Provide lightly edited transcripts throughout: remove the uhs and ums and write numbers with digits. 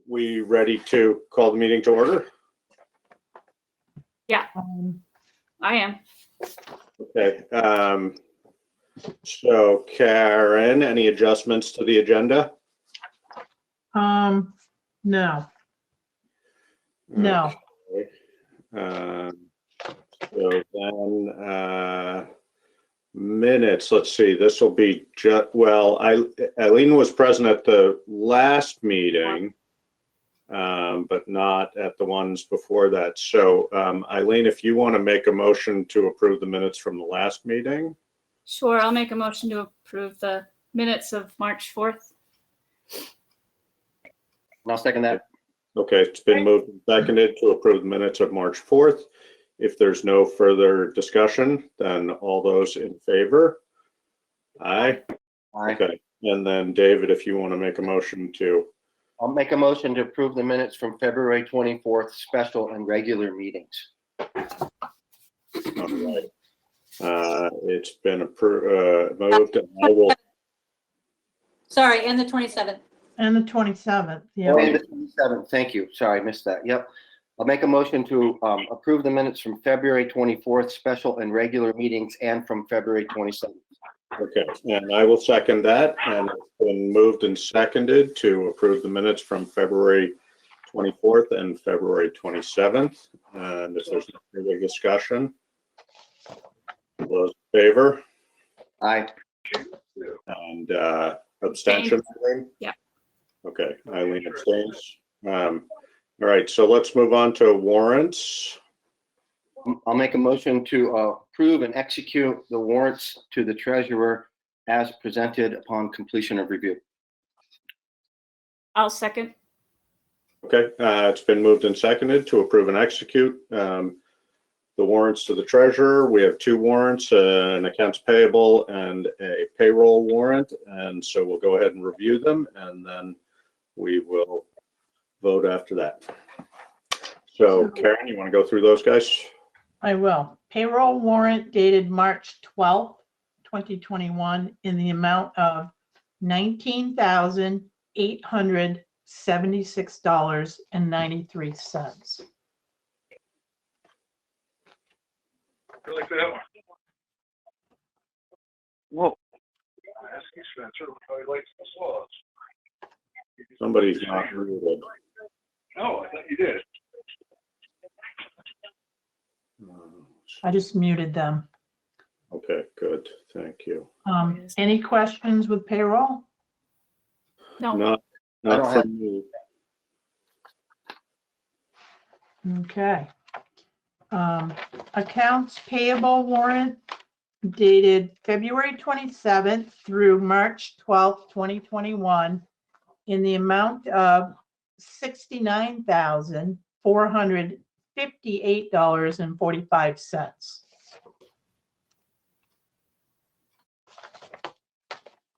we ready to call the meeting to order? Yeah, I am. Okay. So Karen, any adjustments to the agenda? No. No. Okay. So then, minutes, let's see, this will be Eileen was present at the last meeting, but not at the ones before that. So Eileen, if you want to make a motion to approve the minutes from the last meeting. Sure, I'll make a motion to approve the minutes of March 4th. I'll second that. Okay, it's been moved and seconded to approve the minutes of March 4th. If there's no further discussion, then all those in favor? Aye. Aye. Okay, and then David, if you want to make a motion to, I'll make a motion to approve the minutes from February 24th, special and regular meetings. all right. It's been moved and I will, Sorry, and the 27th. And the 27th, yeah. And the 27th, thank you. Sorry, I missed that. Yep. I'll make a motion to approve the minutes from February 24th, special and regular meetings, and from February 27th. okay, and I will second that. And it's been moved and seconded to approve the minutes from February 24th and February 27th. And if there's no further discussion, all those in favor? Aye. And abstention? Yeah. Okay, Eileen abstains. All right, so let's move on to warrants. I'll make a motion to approve and execute the warrants to the treasurer as presented upon completion of review. I'll second. Okay, it's been moved and seconded to approve and execute the warrants to the treasurer. We have two warrants, an accounts payable and a payroll warrant. And so we'll go ahead and review them and then we will vote after that. So Karen, you want to go through those guys? I will. Payroll warrant dated March 12th, 2021 in the amount of $19,876.93. I like that one. Whoa. Ask you, Spencer, how he likes the saws. Somebody's not muted. No, I thought you did. I just muted them. Okay, good. Thank you. Any questions with payroll? No, Not I don't have- from me. Okay. Accounts payable warrant dated February 27th through March 12th, 2021 in the amount of $69,458.45.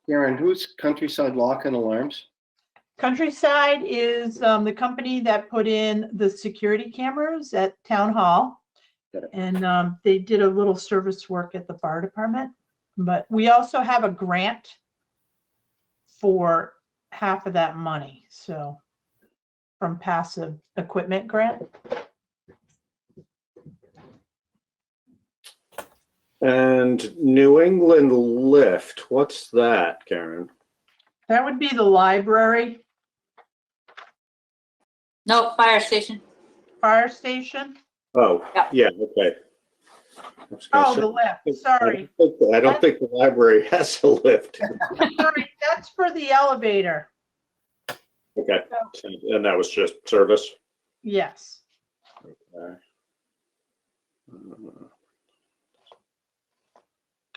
Karen, who's Countryside Lock and Alarms? Countryside is the company that put in the security cameras at Town Hall. Got it. And they did a little service work at the fire department. But we also have a grant for half of that money. So from passive equipment grant. And New England Lift, what's that, Karen? That would be the library, No, fire station. fire station. Oh, Yeah. yeah, okay. I was gonna Oh, say, the lift, sorry. I don't think the library has a lift. Sorry, that's for the elevator. Okay, and that was just service? Yes. Okay.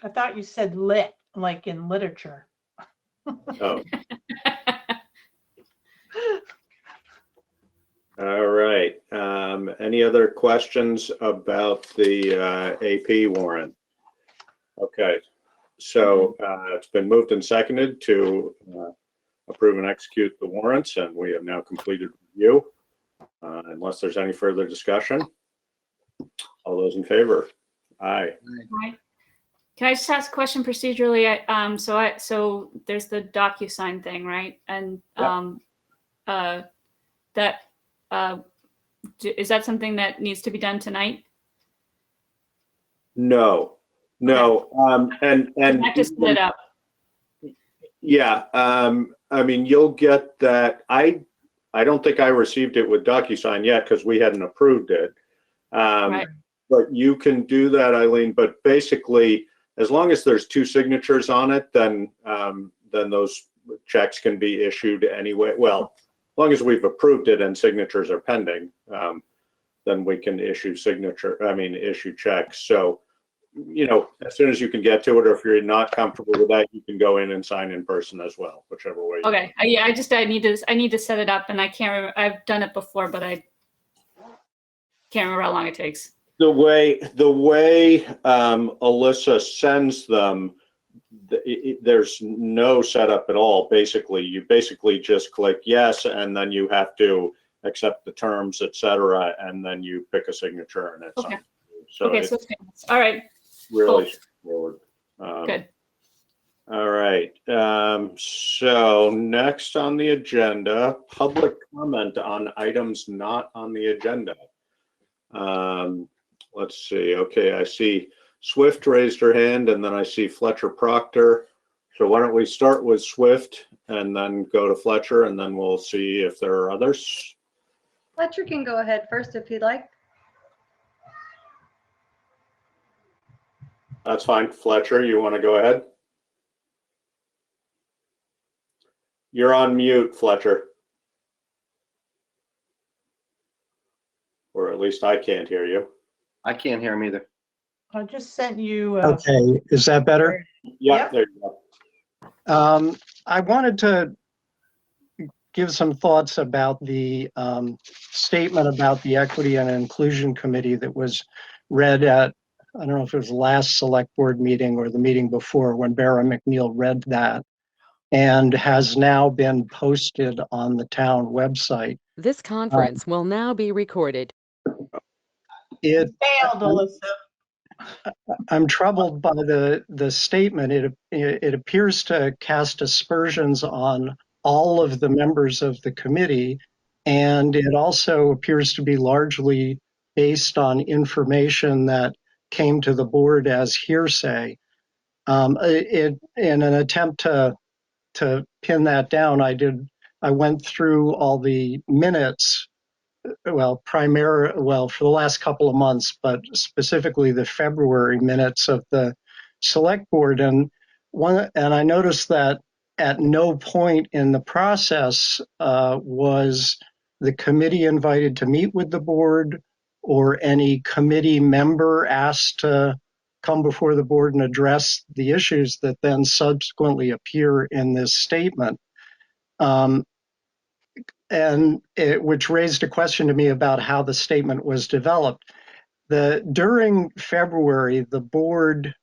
I thought you said lit, like in literature. Oh. All right. Any other questions about the AP warrant? Okay, so it's been moved and seconded to approve and execute the warrants, and we have now completed review. Unless there's any further discussion, all those in favor? Aye. Hi. Can I just ask a question procedurally? So there's the DocuSign thing, right? And that, is that something that needs to be done tonight? No, no. And I just set it up. yeah, I mean, you'll get that. I don't think I received it with DocuSign yet because we hadn't approved it. Right. But you can do that, Eileen. But basically, as long as there's two signatures on it, then those checks can be issued anyway. Well, as long as we've approved it and signatures are pending, then we can issue checks. So, you know, as soon as you can get to it, or if you're not comfortable with that, you can go in and sign in person as well, whichever way. Okay. Yeah, I need to set it up, and I can't remember. I've done it before, but I can't remember how long it takes. The way Alyssa sends them, there's no setup at all. Basically, you basically just click yes, and then you have to accept the terms, etc., and then you pick a signature, and it's Okay. on. So Okay, it's so it's payments. All right. really cool. straightforward. Good. All right. So next on the agenda, public comment on items not on the agenda. Let's see. Okay, I see Swift raised her hand, and then I see Fletcher Proctor. So why don't we start with Swift and then go to Fletcher, and then we'll see if there are others. Fletcher can go ahead first if he'd like. That's fine. Fletcher, you want to go ahead? You're on mute, Fletcher. Or at least I can't hear you. I can't hear him either. I just sent you. Okay, is that better? Yeah, Yep. there you go. I wanted to give some thoughts about the statement about the Equity and Inclusion Committee that was read at, I don't know if it was the last select board meeting or the meeting before, when Barra McNeil read that, and has now been posted on the town website. This conference will now be recorded. It, Failed, Alyssa. I'm troubled by the statement. It appears to cast aspersions on all of the members of the committee, and it also appears to be largely based on information that came to the board as hearsay. In an attempt to pin that down, I went through all the minutes. For the last couple of months, but specifically the February minutes of the select board. And I noticed that at no point in the process was the committee invited to meet with the board, or any committee member asked to come before the board and address the issues that then subsequently appear in this statement. Which raised a question to me about how the statement was developed. During February, the board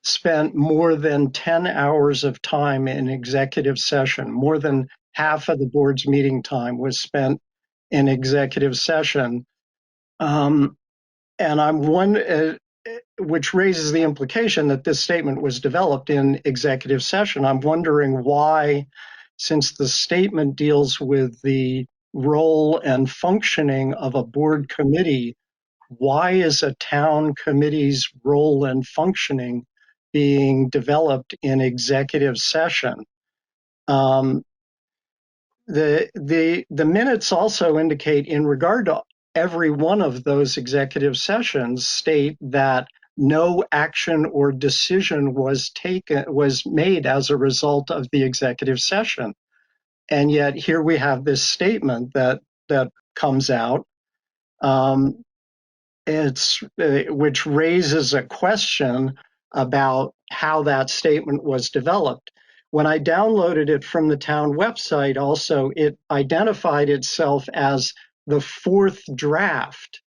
spent more than 10 hours of time in executive session. More than half of the board's meeting time was spent in executive session. Which raises the implication that this statement was developed in executive session. I'm wondering why, since the statement deals with the role and functioning of a board committee, why is a town committee's role and functioning being developed in executive session? The minutes also indicate, in regard to every one of those executive sessions, state that no action or decision was made as a result of the executive session. And yet here we have this statement that comes out, which raises a question about how that statement was developed. When I downloaded it from the town website, also, it identified itself as the fourth draft.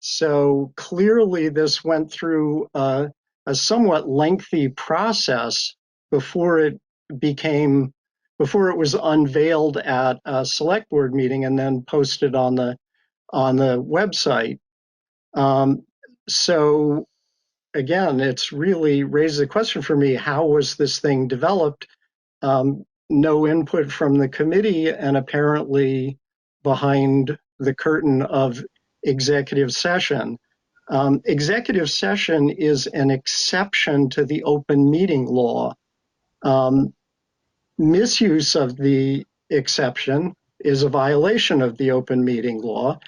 So clearly this went through a somewhat lengthy process before it was unveiled at a select board meeting and then posted on the website. So again, it's really raised the question for me: how was this thing developed? No input from the committee, and apparently behind the curtain of executive session. Executive session is an exception to the open meeting law. Misuse of the exception is a violation of the open meeting law,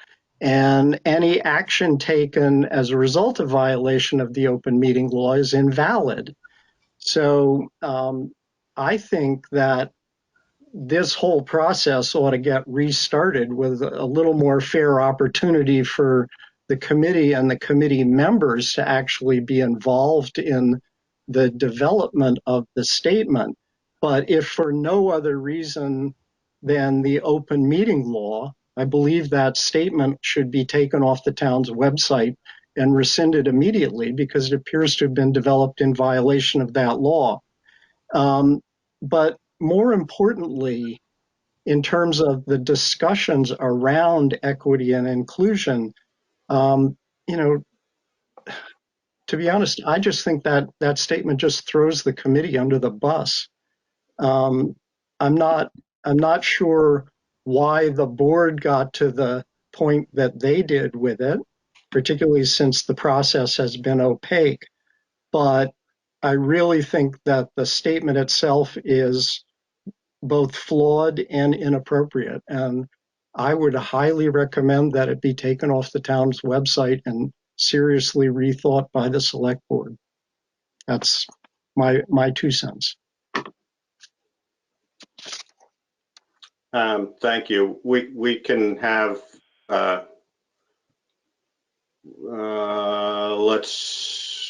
and any action taken as a result of violation of the open meeting law is invalid. So I think that this whole process ought to get restarted with a little more fair opportunity for the committee and the committee members to actually be involved in the development of the statement. But if for no other reason than the open meeting law, I believe that statement should be taken off the town's website and rescinded immediately because it appears to have been developed in violation of that law. But more importantly, in terms of the discussions around equity and inclusion, you know, to be honest, I just think that that statement just throws the committee under the bus. I'm not sure why the board got to the point that they did with it, particularly since the process has been opaque. But I really think that the statement itself is both flawed and inappropriate. And I would highly recommend that it be taken off the town's website and seriously rethought by the select board. That's my 2 cents. Thank you. We can have, let's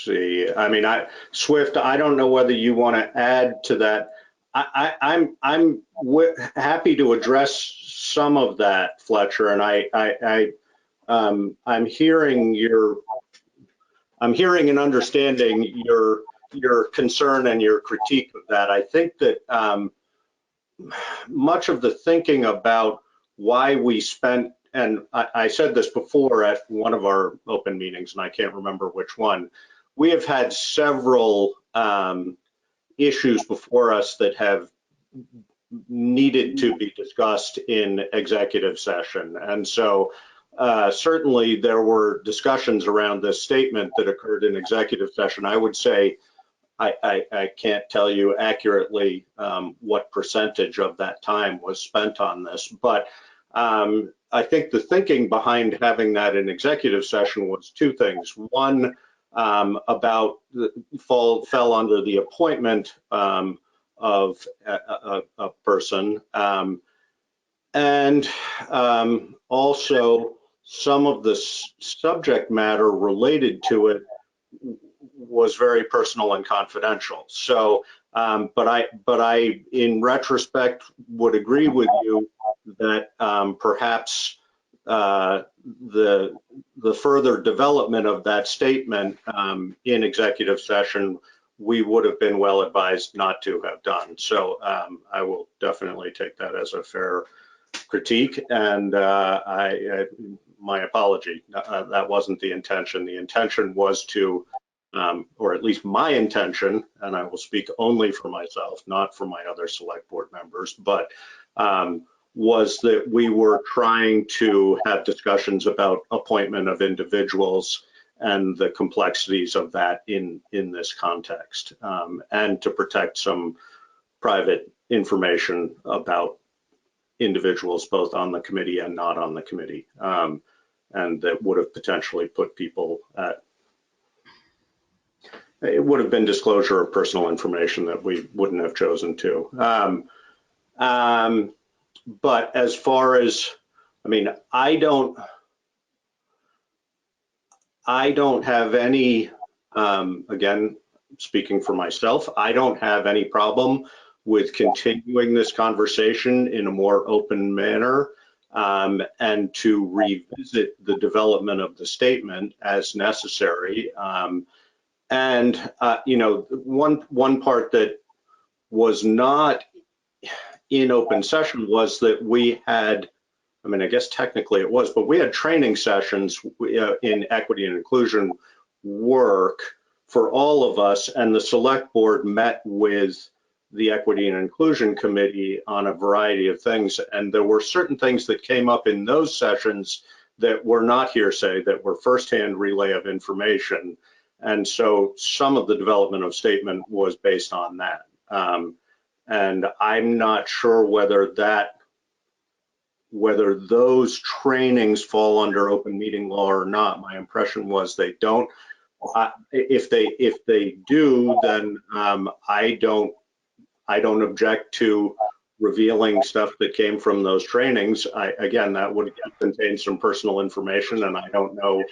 see. I mean, Swift, I don't know whether you want to add to that. I'm happy to address some of that, Fletcher, and I'm hearing and understanding your concern and your critique of that. I think that much of the thinking about why we spent, and I said this before at one of our open meetings, and I can't remember which one, we have had several issues before us that have needed to be discussed in executive session. And so certainly there were discussions around this statement that occurred in executive session. I would say I can't tell you accurately what percentage of that time was spent on this, but I think the thinking behind having that in executive session was 2 things. One, about fell under the appointment of a person, and also some of the subject matter related to it was very personal and confidential. So, but I, in retrospect, would agree with you that perhaps the further development of that statement in executive session, we would have been well advised not to have done. So I will definitely take that as a fair critique, and my apology. That wasn't the intention. The intention was to, or at least my intention, and I will speak only for myself, not for my other select board members, but was that we were trying to have discussions about appointment of individuals and the complexities of that in this context, and to protect some private information about individuals both on the committee and not on the committee, and that would have potentially put people at, it would have been disclosure of personal information that we wouldn't have chosen to. But as far as, I mean, I don't have any, again, speaking for myself, I don't have any problem with continuing this conversation in a more open manner, and to revisit the development of the statement as necessary. And you know, one part that was not in open session was that we had, I mean, I guess technically it was, but we had training sessions in equity and inclusion work for all of us, and the select board met with the Equity and Inclusion Committee on a variety of things. And there were certain things that came up in those sessions that were not hearsay, that were firsthand relay of information. And so some of the development of statement was based on that. And I'm not sure whether those trainings fall under open meeting law or not. My impression was they don't. If they do, then I don't object to revealing stuff that came from those trainings. Again, that would contain some personal information, and I don't know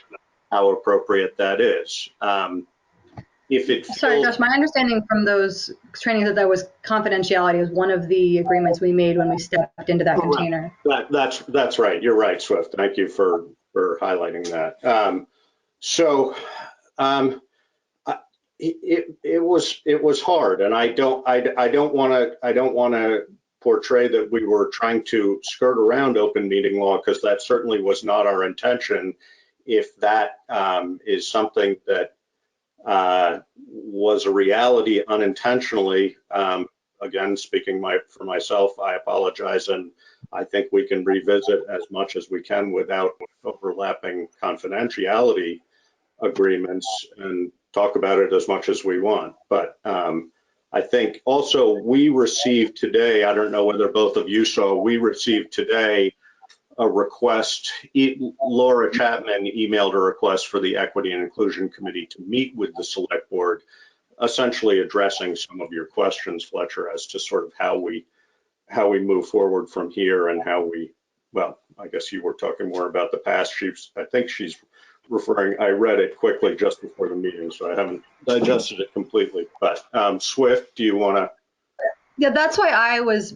how appropriate that is. Sorry, Josh, my understanding from those trainings that was confidentiality was one of the agreements we made when we stepped into that container. That's right. You're right, Swift. Thank you for highlighting that. It was hard, and I don't want to portray that we were trying to skirt around open meeting law, because that certainly was not our intention. If that is something that was a reality unintentionally, again, speaking for myself, I apologize, and I think we can revisit as much as we can without overlapping confidentiality agreements and talk about it as much as we want. But I think also we received today, I don't know whether both of you saw, we received today a request. Laura Chapman emailed a request for the Equity and Inclusion Committee to meet with the Select Board, essentially addressing some of your questions, Fletcher, as to sort of how we move forward from here, and how we, well, I guess you were talking more about the past. I think she's referring, I read it quickly just before the meeting, so I haven't digested it completely. But Swift, do you want to? Yeah, that's why I was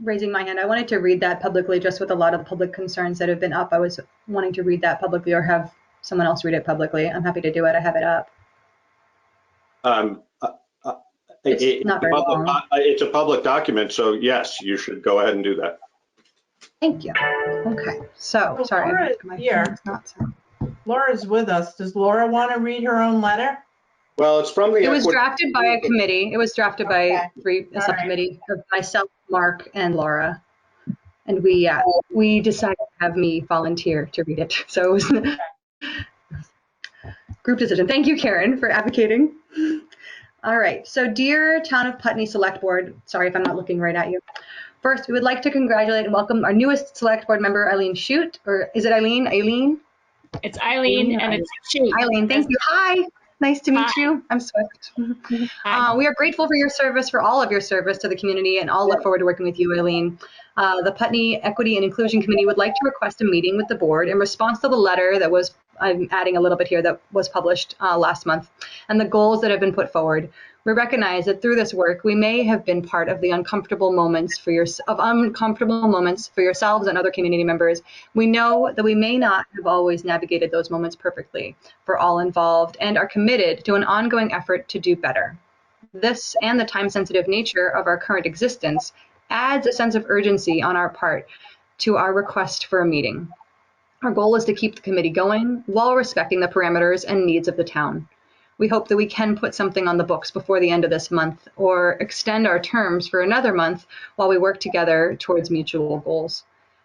raising my hand. I wanted to read that publicly, just with a lot of the public concerns that have been up. I was wanting to read that publicly, or have someone else read it publicly. I'm happy to do it. I have it up. It's not very long. It's a public document, so yes, you should go ahead and do that. Thank you. Okay, so Well, sorry. Laura is my here. phone's not set. Laura's with us. Does Laura want to read her own letter? Well, it's from the. It was drafted by a committee. It was drafted by Okay. a All subcommittee of myself, Mark, and Laura. And we decided to have me volunteer to read it. So it was group decision. Thank you, Karen, for advocating. All right. So dear Town of Putney Select Board, sorry if I'm not looking right at you. First, we would like to congratulate and welcome our newest Select Board member, Eileen Shute, or is it Eileen? Eileen? It's Eileen and it's Shoot. Eileen, thank you. Hi. Nice to meet you. I'm Swift. Hi. We are grateful for your service, for all of your service to the community, and all look forward to working with you, Eileen. The Putney Equity and Inclusion Committee would like to request a meeting with the board in response to the letter that was, I'm adding a little bit here, that was published last month, and the goals that have been put forward. We recognize that through this work, we may have been part of the uncomfortable moments for yourselves and other community members. We know that we may not have always navigated those moments perfectly for all involved, and are committed to an ongoing effort to do better. This and the time-sensitive nature of our current existence adds a sense of urgency on our part to our request for a meeting. Our goal is to keep the committee going while respecting the parameters and needs of the town. We hope that we can put something on the books before the end of this month, or extend our terms for another month while we work together towards mutual goals.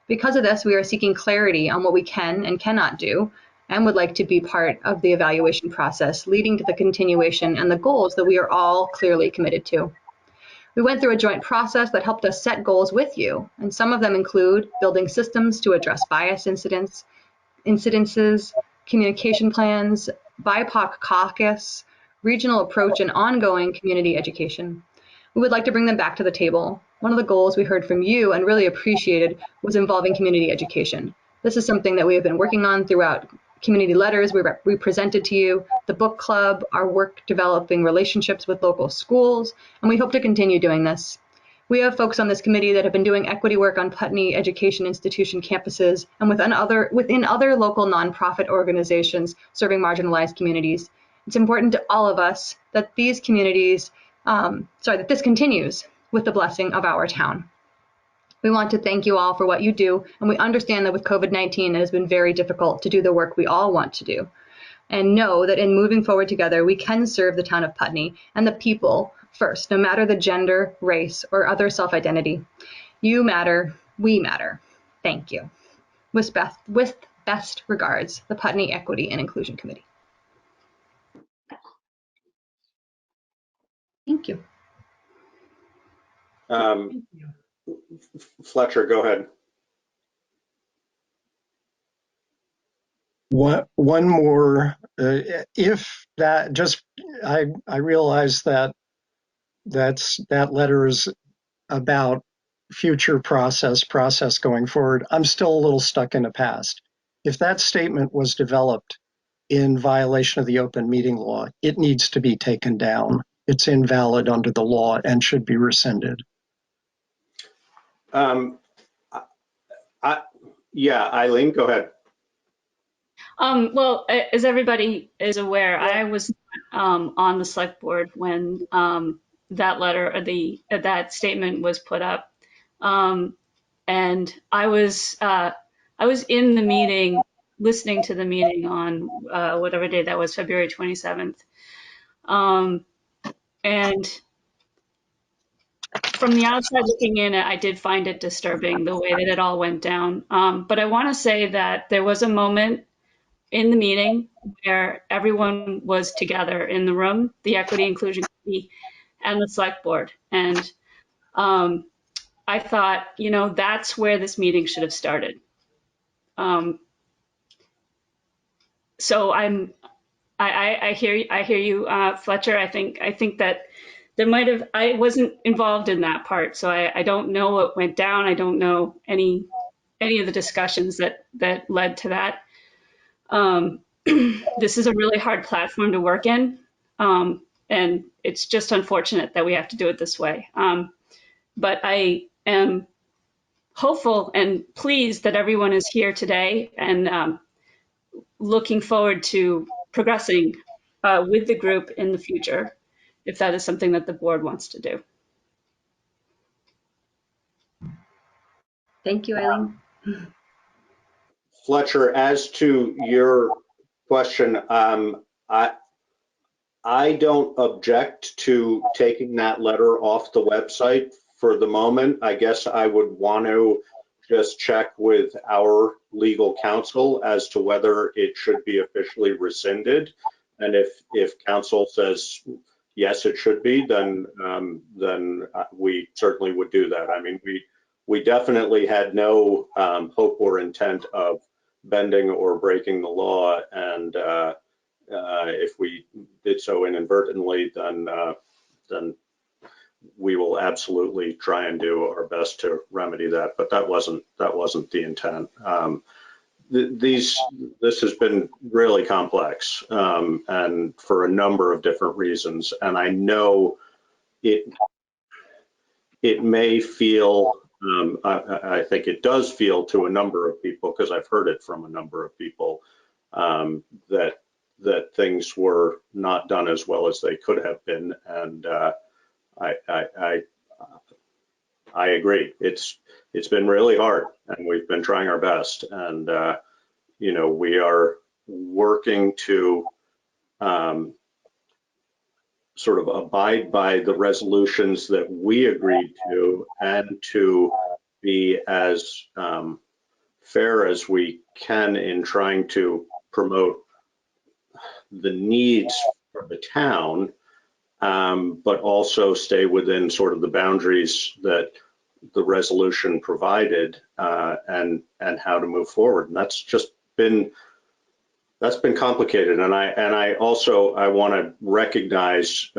Because of this, we are seeking clarity on what we can and cannot do, and would like to be part of the evaluation process leading to the continuation and the goals that we are all clearly committed to. We went through a joint process that helped us set goals with you, and some of them include building systems to address bias incidences, communication plans, BIPOC caucus, regional approach, and ongoing community education. We would like to bring them back to the table. One of the goals we heard from you and really appreciated was involving community education. This is something that we have been working on throughout community letters we presented to you, the book club, our work developing relationships with local schools, and we hope to continue doing this. We have folks on this committee that have been doing equity work on Putney Education Institution campuses and within other local nonprofit organizations serving marginalized communities. It's important to all of us that these communities, that this continues with the blessing of our town. We want to thank you all for what you do, and we understand that with COVID-19, it has been very difficult to do the work we all want to do. and know that in moving forward together, we can serve the town of Putney and the people first, no matter the gender, race, or other self-identity. You matter, we matter. Thank you. With best regards, the Putney Equity and Inclusion Committee. Thank you. Thank you. Fletcher, go ahead. One more, if that just, I realize that that letter is about future process going forward. I'm still a little stuck in the past. If that statement was developed in violation of the open meeting law, it needs to be taken down. It's invalid under the law and should be rescinded. Yeah, Eileen, go ahead. Well, as everybody is aware, I was on the select board when that letter or that statement was put up, and I was in the meeting, listening to the meeting on whatever day that was, February 27th, and from the outside looking in, I did find it disturbing the way that it all went down. But I want to say that there was a moment in the meeting where everyone was together in the room, the Equity Inclusion Committee and the Select Board. And I thought, that's where this meeting should have started. So I hear you, Fletcher. I think that there might have, I wasn't involved in that part, so I don't know what went down. I don't know any of the discussions that led to that. This is a really hard platform to work in, and it's just unfortunate that we have to do it this way. But I am hopeful and pleased that everyone is here today and looking forward to progressing with the group in the future, if that is something that the board wants to do. Thank you, Eileen. Fletcher, as to your question, I don't object to taking that letter off the website for the moment. I guess I would want to just check with our legal counsel as to whether it should be officially rescinded. And if counsel says, yes, it should be, then we certainly would do that. I mean, we definitely had no hope or intent of bending or breaking the law, and if we did so inadvertently, then we will absolutely try and do our best to remedy that. But that wasn't the intent. This has been really complex, and for a number of different reasons. And I know it may feel, I think it does feel to a number of people, because I've heard it from a number of people, that things were not done as well as they could have been. And I agree. It's been really hard, and we've been trying our best. And we are working to sort of abide by the resolutions that we agreed to, and to be as fair as we can in trying to promote the needs for the town, but also stay within sort of the boundaries that the resolution provided, and how to move forward. And that's been complicated. And I also want to recognize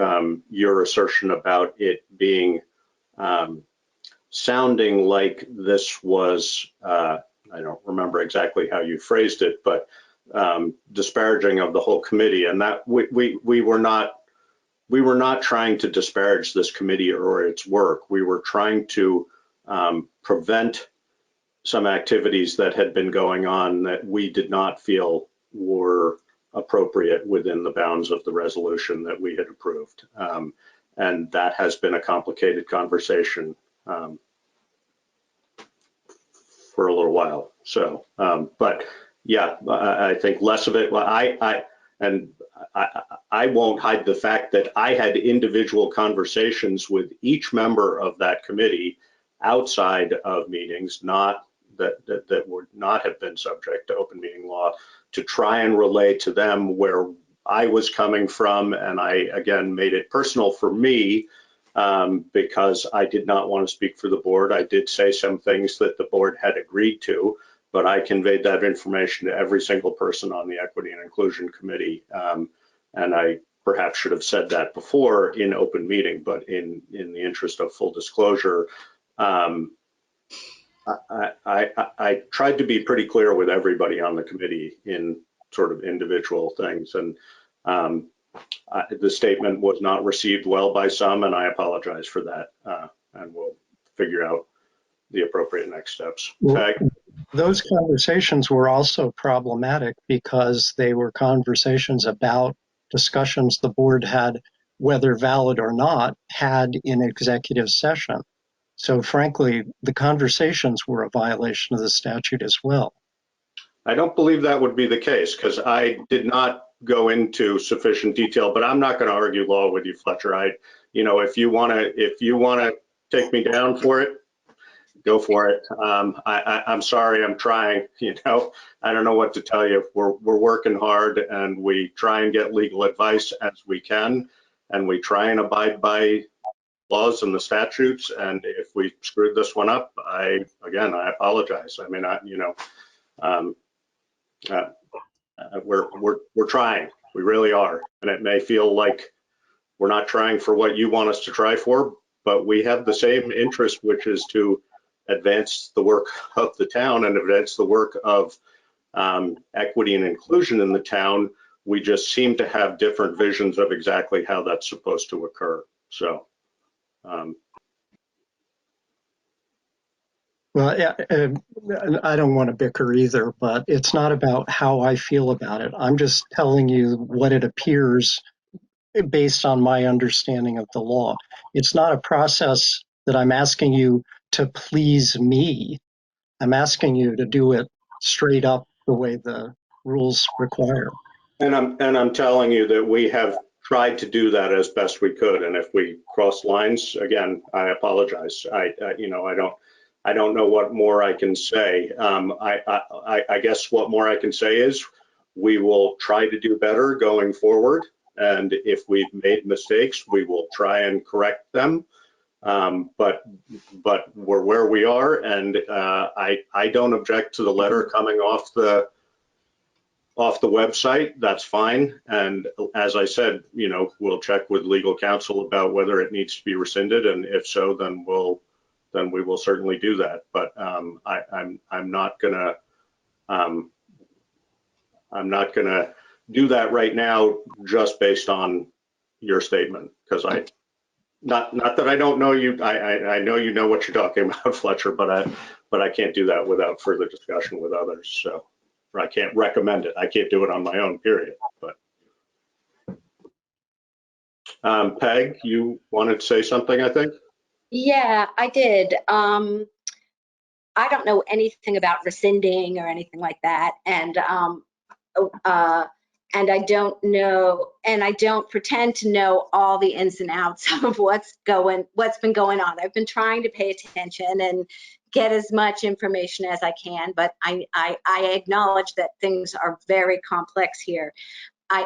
your assertion about it being sounding like this was, I don't remember exactly how you phrased it, but disparaging of the whole committee. And that we were not trying to disparage this committee or its work. We were trying to prevent some activities that had been going on that we did not feel were appropriate within the bounds of the resolution that we had approved. And that has been a complicated conversation for a little while. So, but yeah, I think less of it. and I won't hide the fact that I had individual conversations with each member of that committee outside of meetings, not that would not have been subject to open meeting law, to try and relay to them where I was coming from. And I, again, made it personal for me because I did not want to speak for the board. I did say some things that the board had agreed to, but I conveyed that information to every single person on the Equity and Inclusion Committee. And I perhaps should have said that before in open meeting, but in the interest of full disclosure, I tried to be pretty clear with everybody on the committee in sort of individual things. And the statement was not received well by some, and I apologize for that. And we'll figure out the appropriate next steps. Okay. Those conversations were also problematic because they were conversations about discussions the board had, whether valid or not, had in executive session. So frankly, the conversations were a violation of the statute as well. I don't believe that would be the case because I did not go into sufficient detail, but I'm not going to argue law with you, Fletcher. If you want to take me down for it, go for it. I'm sorry, I'm trying. I don't know what to tell you. We're working hard, and we try and get legal advice as we can, and we try and abide by laws and the statutes. And if we screwed this one up, I apologize. I mean, we're trying. We really are. And it may feel like we're not trying for what you want us to try for, but we have the same interest, which is to advance the work of the town and advance the work of equity and inclusion in the town. We just seem to have different visions of exactly how that's supposed to occur. So. Well, I don't want to bicker either, but it's not about how I feel about it. I'm just telling you what it appears based on my understanding of the law. It's not a process that I'm asking you to please me. I'm asking you to do it straight up the way the rules require. And I'm telling you that we have tried to do that as best we could. And if we cross lines, again, I apologize. I don't know what more I can say. I guess what more I can say is we will try to do better going forward. And if we've made mistakes, we will try and correct them. But we're where we are, and I don't object to the letter coming off the website. That's fine. And as I said, we'll check with legal counsel about whether it needs to be rescinded, and if so, then we will certainly do that. But I'm not gonna do that right now just based on your statement, because not that I don't know you. I know you know what you're talking about, Fletcher, but I can't do that without further discussion with others. So I can't recommend it. I can't do it on my own, period. But Peg, you wanted to say something, I think? Yeah, I did. I don't know anything about rescinding or anything like that, and I don't know, and I don't pretend to know all the ins and outs of what's been going on. I've been trying to pay attention and get as much information as I can, but I acknowledge that things are very complex here. I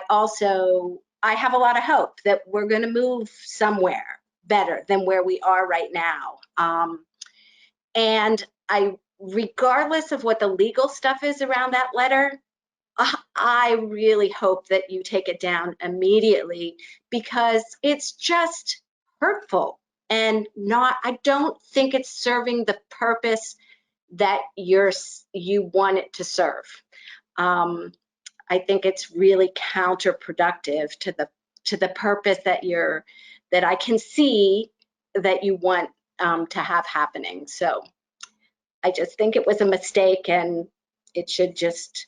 have a lot of hope that we're going to move somewhere better than where we are right now. And regardless of what the legal stuff is around that letter, I really hope that you take it down immediately, because it's just hurtful and I don't think it's serving the purpose that you want it to serve. I think it's really counterproductive to the purpose that I can see that you want to have happening. So I just think it was a mistake, and it should just,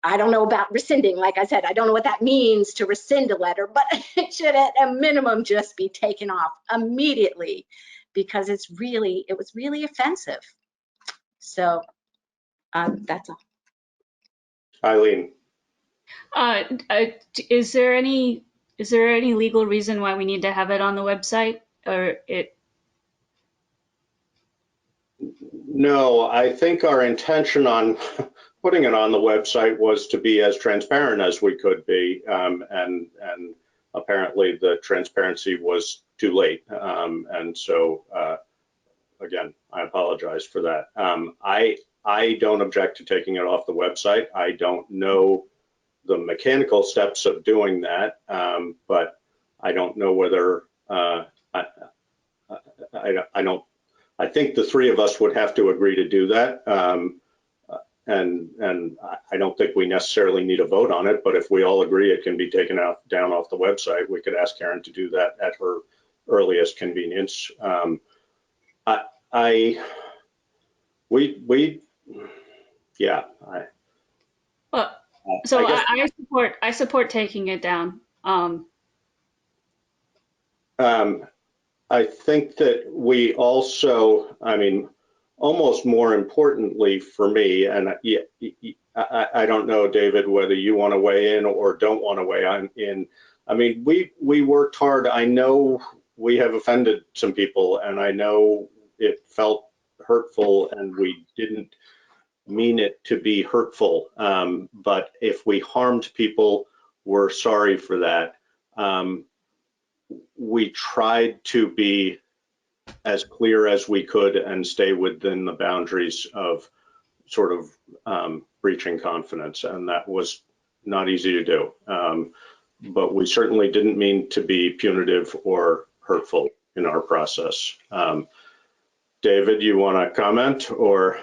I don't know about rescinding. Like I said, I don't know what that means to rescind a letter, but it should at a minimum just be taken off immediately, because it was really offensive. So that's all. Eileen. Is there any legal reason why we need to have it on the website, or it? No, I think our intention on putting it on the website was to be as transparent as we could be, and apparently the transparency was too late, and so again, I apologize for that. I don't object to taking it off the website. I don't know the mechanical steps of doing that, but I don't know whether I think the three of us would have to agree to do that. And I don't think we necessarily need a vote on it, but if we all agree it can be taken down off the website, we could ask Karen to do that at her earliest convenience. Yeah. Well, so I support taking it down. I think that we also, I mean, almost more importantly for me, and I don't know, David, whether you want to weigh in or don't want to weigh in. I mean, we worked hard. I know we have offended some people, and I know it felt hurtful, and we didn't mean it to be hurtful. But if we harmed people, we're sorry for that. We tried to be as clear as we could and stay within the boundaries of sort of breaching confidence, and that was not easy to do. But we certainly didn't mean to be punitive or hurtful in our process. David, you want to comment, or?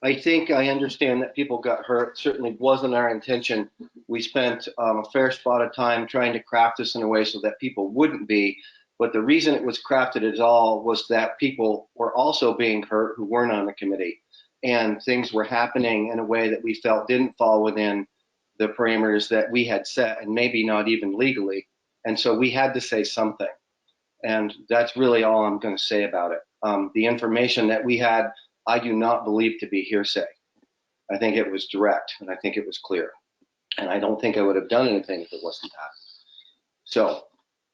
I think I understand that people got hurt. Certainly wasn't our intention. We spent a fair spot of time trying to craft this in a way so that people wouldn't be. But the reason it was crafted at all was that people were also being hurt who weren't on the committee. And things were happening in a way that we felt didn't fall within the parameters that we had set, and maybe not even legally. And so we had to say something. And that's really all I'm going to say about it. The information that we had, I do not believe to be hearsay. I think it was direct, and I think it was clear. And I don't think I would have done anything if it wasn't that. So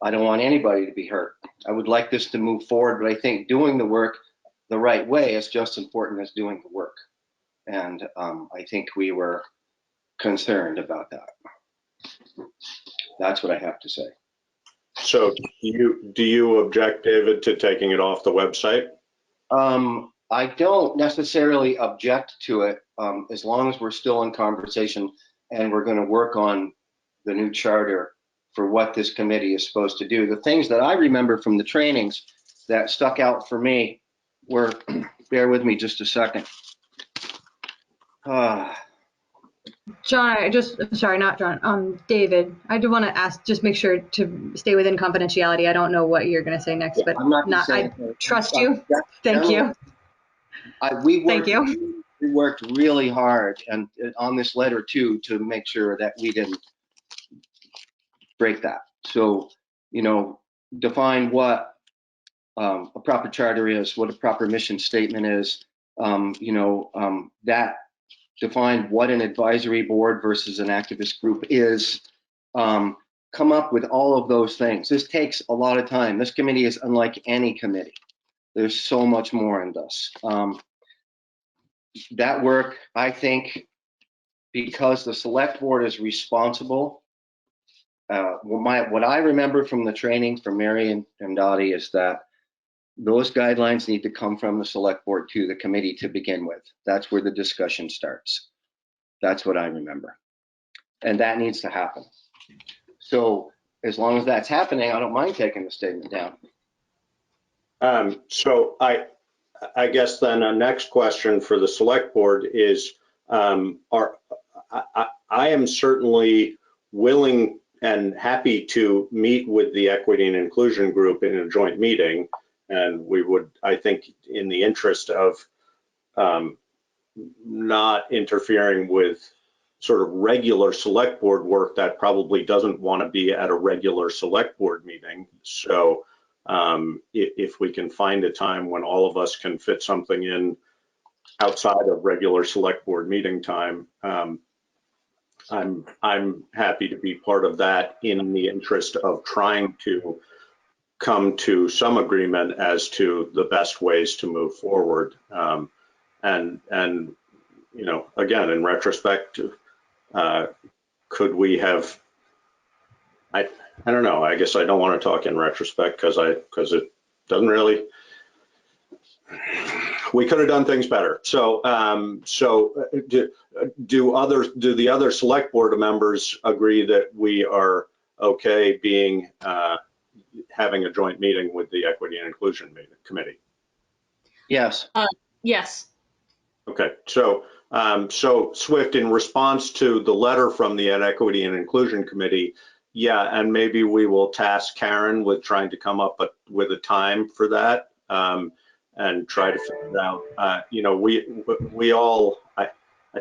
I don't want anybody to be hurt. I would like this to move forward, but I think doing the work the right way is just as important as doing the work. And I think we were concerned about that. That's what I have to say. So do you object, David, to taking it off the website? I don't necessarily object to it, as long as we're still in conversation and we're going to work on the new charter for what this committee is supposed to do. The things that I remember from the trainings that stuck out for me were, bear with me just a second. John, sorry, not John, David, I do want to ask, just make sure to stay within confidentiality. I don't know what you're going to say next, but I trust you. Thank you. Thank you. We worked really hard and on this letter too, to make sure that we didn't break that. So, you know, define what a proper charter is, what a proper mission statement is, that define what an advisory board versus an activist group is, come up with all of those things. This takes a lot of time. This committee is unlike any committee. There's so much more in this. That work, I think, because the select board is responsible, what I remember from the training from Mary and Dottie is that those guidelines need to come from the select board to the committee to begin with. That's where the discussion starts. That's what I remember. And that needs to happen. So as long as that's happening, I don't mind taking the statement down. So I guess then a next question for the select board is, I am certainly willing and happy to meet with the equity and inclusion group in a joint meeting. And we would, I think, in the interest of not interfering with sort of regular select board work that probably doesn't want to be at a regular select board meeting. So if we can find a time when all of us can fit something in outside of regular select board meeting time, I'm happy to be part of that in the interest of trying to come to some agreement as to the best ways to move forward. And you know, again, in retrospect, could we have, I don't know, I guess I don't want to talk in retrospect because it doesn't really, we could have done things better. So, do the other select board members agree that we are okay being, having a joint meeting with the Equity and Inclusion Committee? Yes. Yes. Okay, so Swift, in response to the letter from the Equity and Inclusion Committee, yeah, and maybe we will task Karen with trying to come up with a time for that, and try to figure it out. You know, we all, I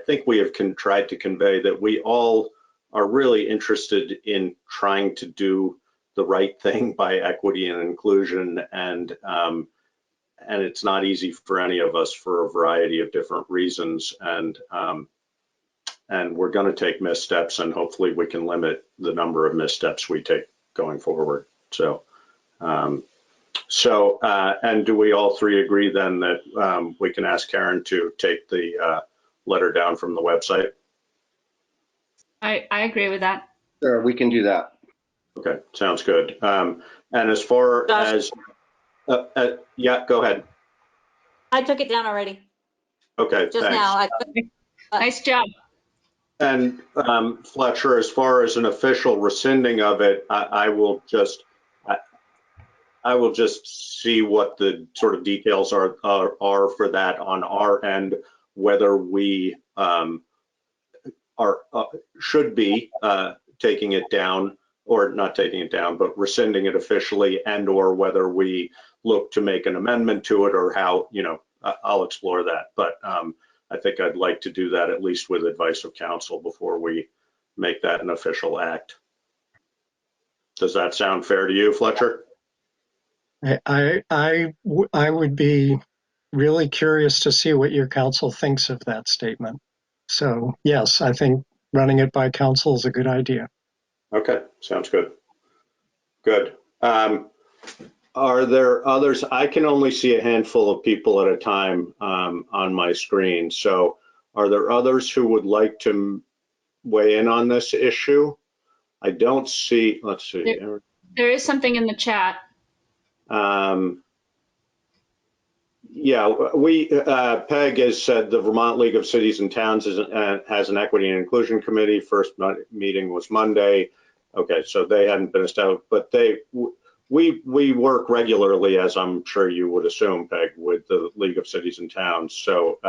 think we have tried to convey that we all are really interested in trying to do the right thing by equity and inclusion, and it's not easy for any of us for a variety of different reasons, and we're going to take missteps, and hopefully we can limit the number of missteps we take going forward. So, and do we all three agree then that we can ask Karen to take the letter down from the website? I agree with that. Sure, we can do that. Okay, sounds good. And as far as, yeah, go ahead. I took it down already, Okay, just thanks. now. Nice job. And Fletcher, as far as an official rescinding of it, I will just see what the sort of details are for that on our end, whether we should be taking it down, or not taking it down, but rescinding it officially, and or whether we look to make an amendment to it, or how, you know, I'll explore that. But I think I'd like to do that at least with advice of counsel before we make that an official act. Does that sound fair to you, Fletcher? I would be really curious to see what your counsel thinks of that statement. So yes, I think running it by counsel is a good idea. Okay, sounds good. Good. Are there others? I can only see a handful of people at a time on my screen. So are there others who would like to weigh in on this issue? I don't see, let's see. There is something in the chat. Yeah, Peg has said the Vermont League of Cities and Towns has an Equity and Inclusion Committee. First meeting was Monday. Okay, so they hadn't been established, but we work regularly, as I'm sure you would assume, Peg, with the League of Cities and Towns. So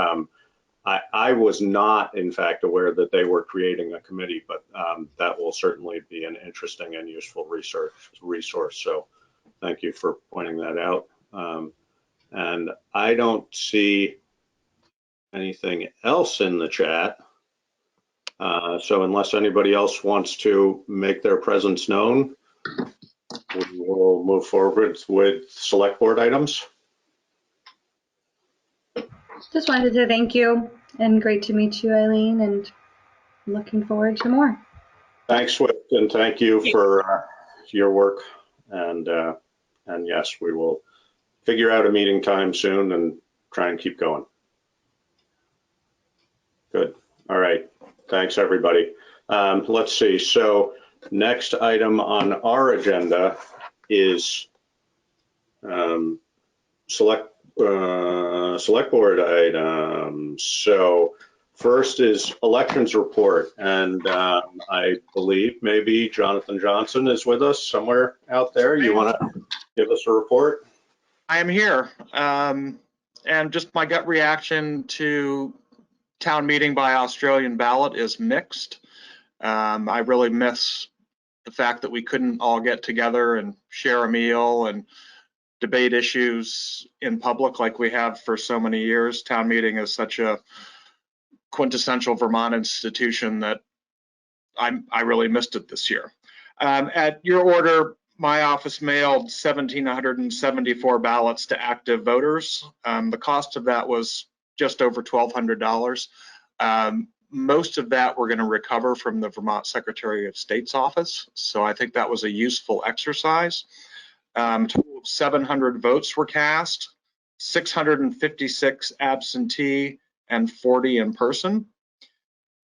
I was not, in fact, aware that they were creating a committee, but that will certainly be an interesting and useful resource. So thank you for pointing that out. And I don't see anything else in the chat. So unless anybody else wants to make their presence known, we will move forward with select board items. Just wanted to thank you, and great to meet you, Eileen, and looking forward to more. Thanks, Swift, and thank you for your work. And yes, we will figure out a meeting time soon and try and keep going. Good. All right. Thanks, everybody. Let's see. So next item on our agenda is select board items. So first is elections report, and I believe maybe Jonathan Johnson is with us somewhere out there. You want to give us a report? I am here, and just my gut reaction to town meeting by Australian ballot is mixed. I really miss the fact that we couldn't all get together and share a meal and debate issues in public like we have for so many years. Town meeting is such a quintessential Vermont institution that I really missed it this year. At your order, my office mailed 1,774 ballots to active voters. The cost of that was just over $1,200. Most of that we're going to recover from the Vermont Secretary of State's office. So I think that was a useful exercise. Total of 700 votes were cast, 656 absentee, and 40 in person.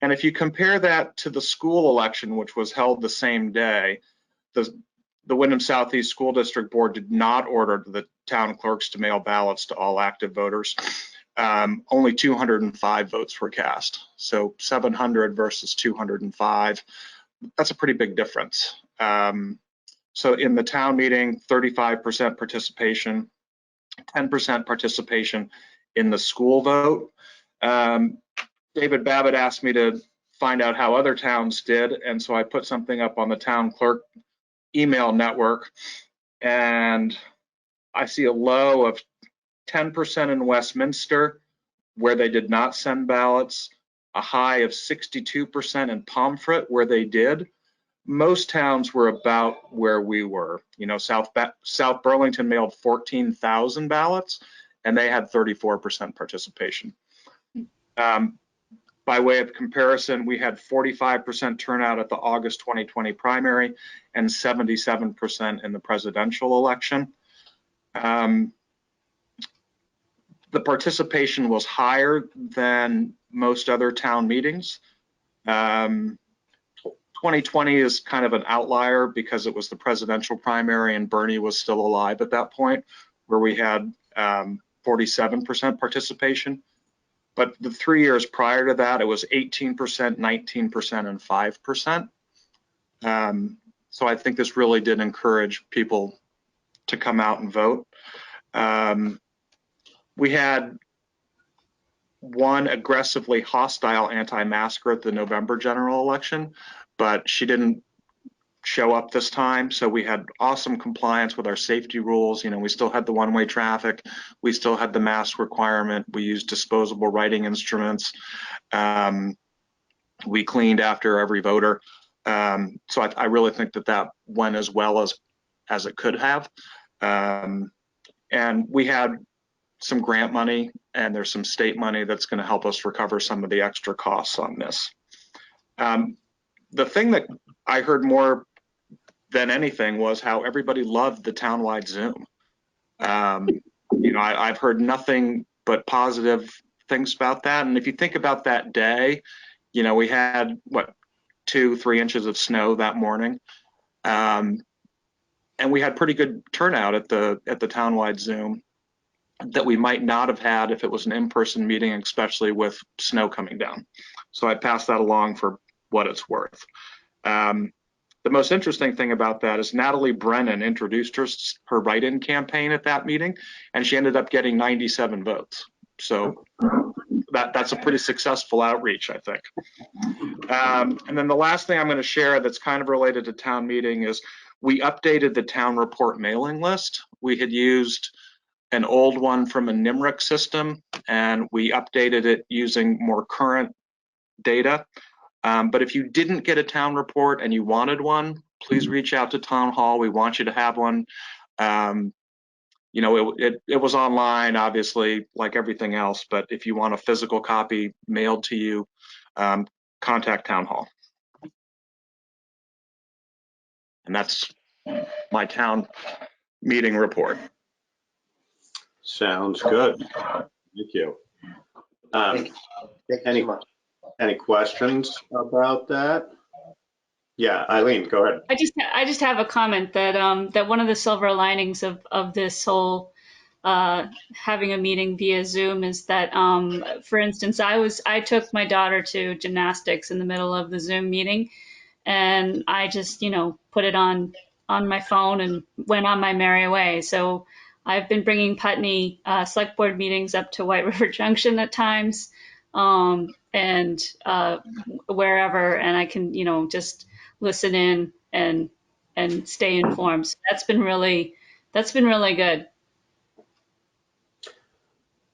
And if you compare that to the school election, which was held the same day, the Windham Southeast School District Board did not order the town clerks to mail ballots to all active voters. Only 205 votes were cast. So 700 versus 205, that's a pretty big difference. So in the town meeting, 35% participation, 10% participation in the school vote. David Babbitt asked me to find out how other towns did, and so I put something up on the town clerk email network, and I see a low of 10% in Westminster, where they did not send ballots, a high of 62% in Pomfret, where they did. Most towns were about where we were. You know, South Burlington mailed 14,000 ballots, and they had 34% participation. By way of comparison, we had 45% turnout at the August 2020 primary and 77% in the presidential election. The participation was higher than most other town meetings. 2020 is kind of an outlier because it was the presidential primary and Bernie was still alive at that point, where we had 47% participation. But the 3 years prior to that, it was 18%, 19%, and 5%. So I think this really did encourage people to come out and vote. We had one aggressively hostile anti-masker at the November general election, but she didn't show up this time. So we had awesome compliance with our safety rules. You know, we still had the one-way traffic. We still had the mask requirement. We used disposable writing instruments. We cleaned after every voter. So I really think that that went as well as it could have. And we had some grant money, and there's some state money that's going to help us recover some of the extra costs on this. The thing that I heard more than anything was how everybody loved the townwide Zoom. You know, I've heard nothing but positive things about that. And if you think about that day, you know, we had what, 2-3 inches of snow that morning. And we had pretty good turnout at the townwide Zoom that we might not have had if it was an in-person meeting, especially with snow coming down. So I passed that along for what it's worth. The most interesting thing about that is Natalie Brennan introduced her write-in campaign at that meeting, and she ended up getting 97 votes. So that's a pretty successful outreach, I think. And then the last thing I'm going to share that's kind of related to town meeting is we updated the town report mailing list. We had used an old one from a NIMRIC system, and we updated it using more current data. But if you didn't get a town report and you wanted one, please reach out to Town Hall. We want you to have one. You know, it was online, obviously, like everything else, but if you want a physical copy mailed to you, contact Town Hall. And that's my town meeting report. Sounds good. Thank you. Thank you so much. Any questions about that? Yeah, Eileen, go ahead. I just have a comment that that one of the silver linings of this whole having a meeting via Zoom is that, for instance, I took my daughter to gymnastics in the middle of the Zoom meeting, and I just, you know, put it on my phone and went on my merry way. So I've been bringing Putney select board meetings up to White River Junction at times, and wherever, and I can, you know, just listen in and stay informed. So that's been really good.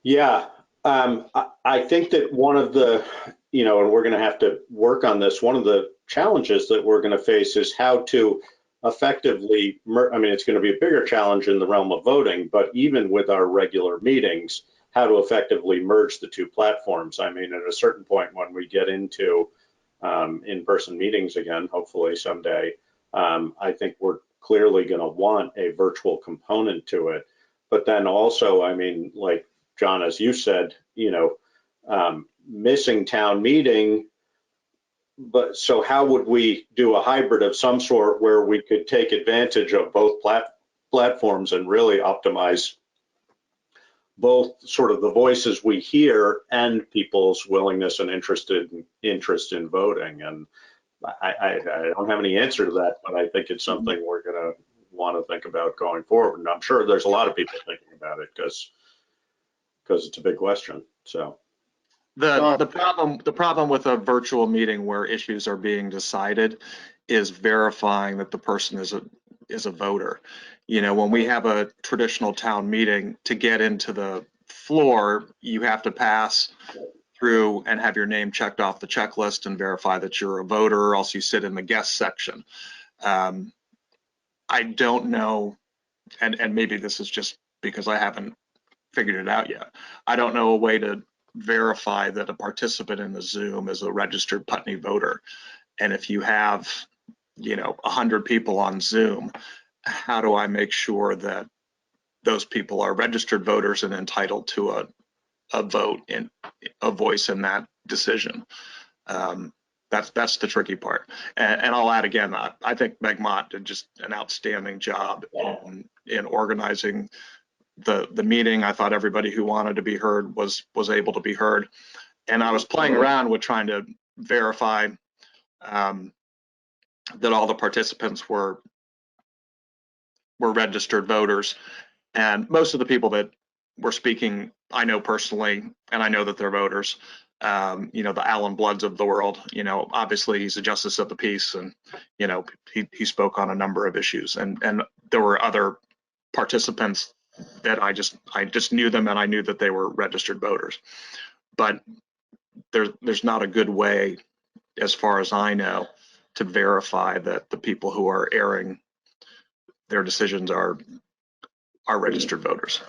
Yeah, I think that one of the, you know, and we're going to have to work on this, one of the challenges that we're going to face is how to effectively, I mean, it's going to be a bigger challenge in the realm of voting, but even with our regular meetings, how to effectively merge the two platforms. I mean, at a certain point when we get into in-person meetings again, hopefully someday, I think we're clearly going to want a virtual component to it. But then also, I mean, like John, as you said, you know, missing town meeting. But so how would we do a hybrid of some sort where we could take advantage of both platforms and really optimize both sort of the voices we hear and people's willingness and interest in voting? And I don't have any answer to that, but I think it's something we're going to want to think about going forward. And I'm sure there's a lot of people thinking about it because it's a big question. So the problem with a virtual meeting where issues are being decided is verifying that the person is a voter. You know, when we have a traditional town meeting, to get into the floor, you have to pass through and have your name checked off the checklist and verify that you're a voter, or else you sit in the guest section. I don't know, and maybe this is just because I haven't figured it out yet. I don't know a way to verify that a participant in the Zoom is a registered Putney voter. And if you have, you know, 100 people on Zoom, how do I make sure that those people are registered voters and entitled to a vote in a voice in that decision? That's the tricky part. And I'll add again, I think Meg Mott did just an outstanding job in organizing the meeting. I thought everybody who wanted to be heard was able to be heard. And I was playing around with trying to verify that all the participants were registered voters. And most of the people that were speaking, I know personally, and I know that they're voters. You know, the Alan Bloods of the world, you know, obviously he's a justice of the peace, and, you know, he spoke on a number of issues. And there were other participants that I just knew them, and I knew that they were registered voters. But there's not a good way, as far as I know, to verify that the people who are airing their decisions are registered voters.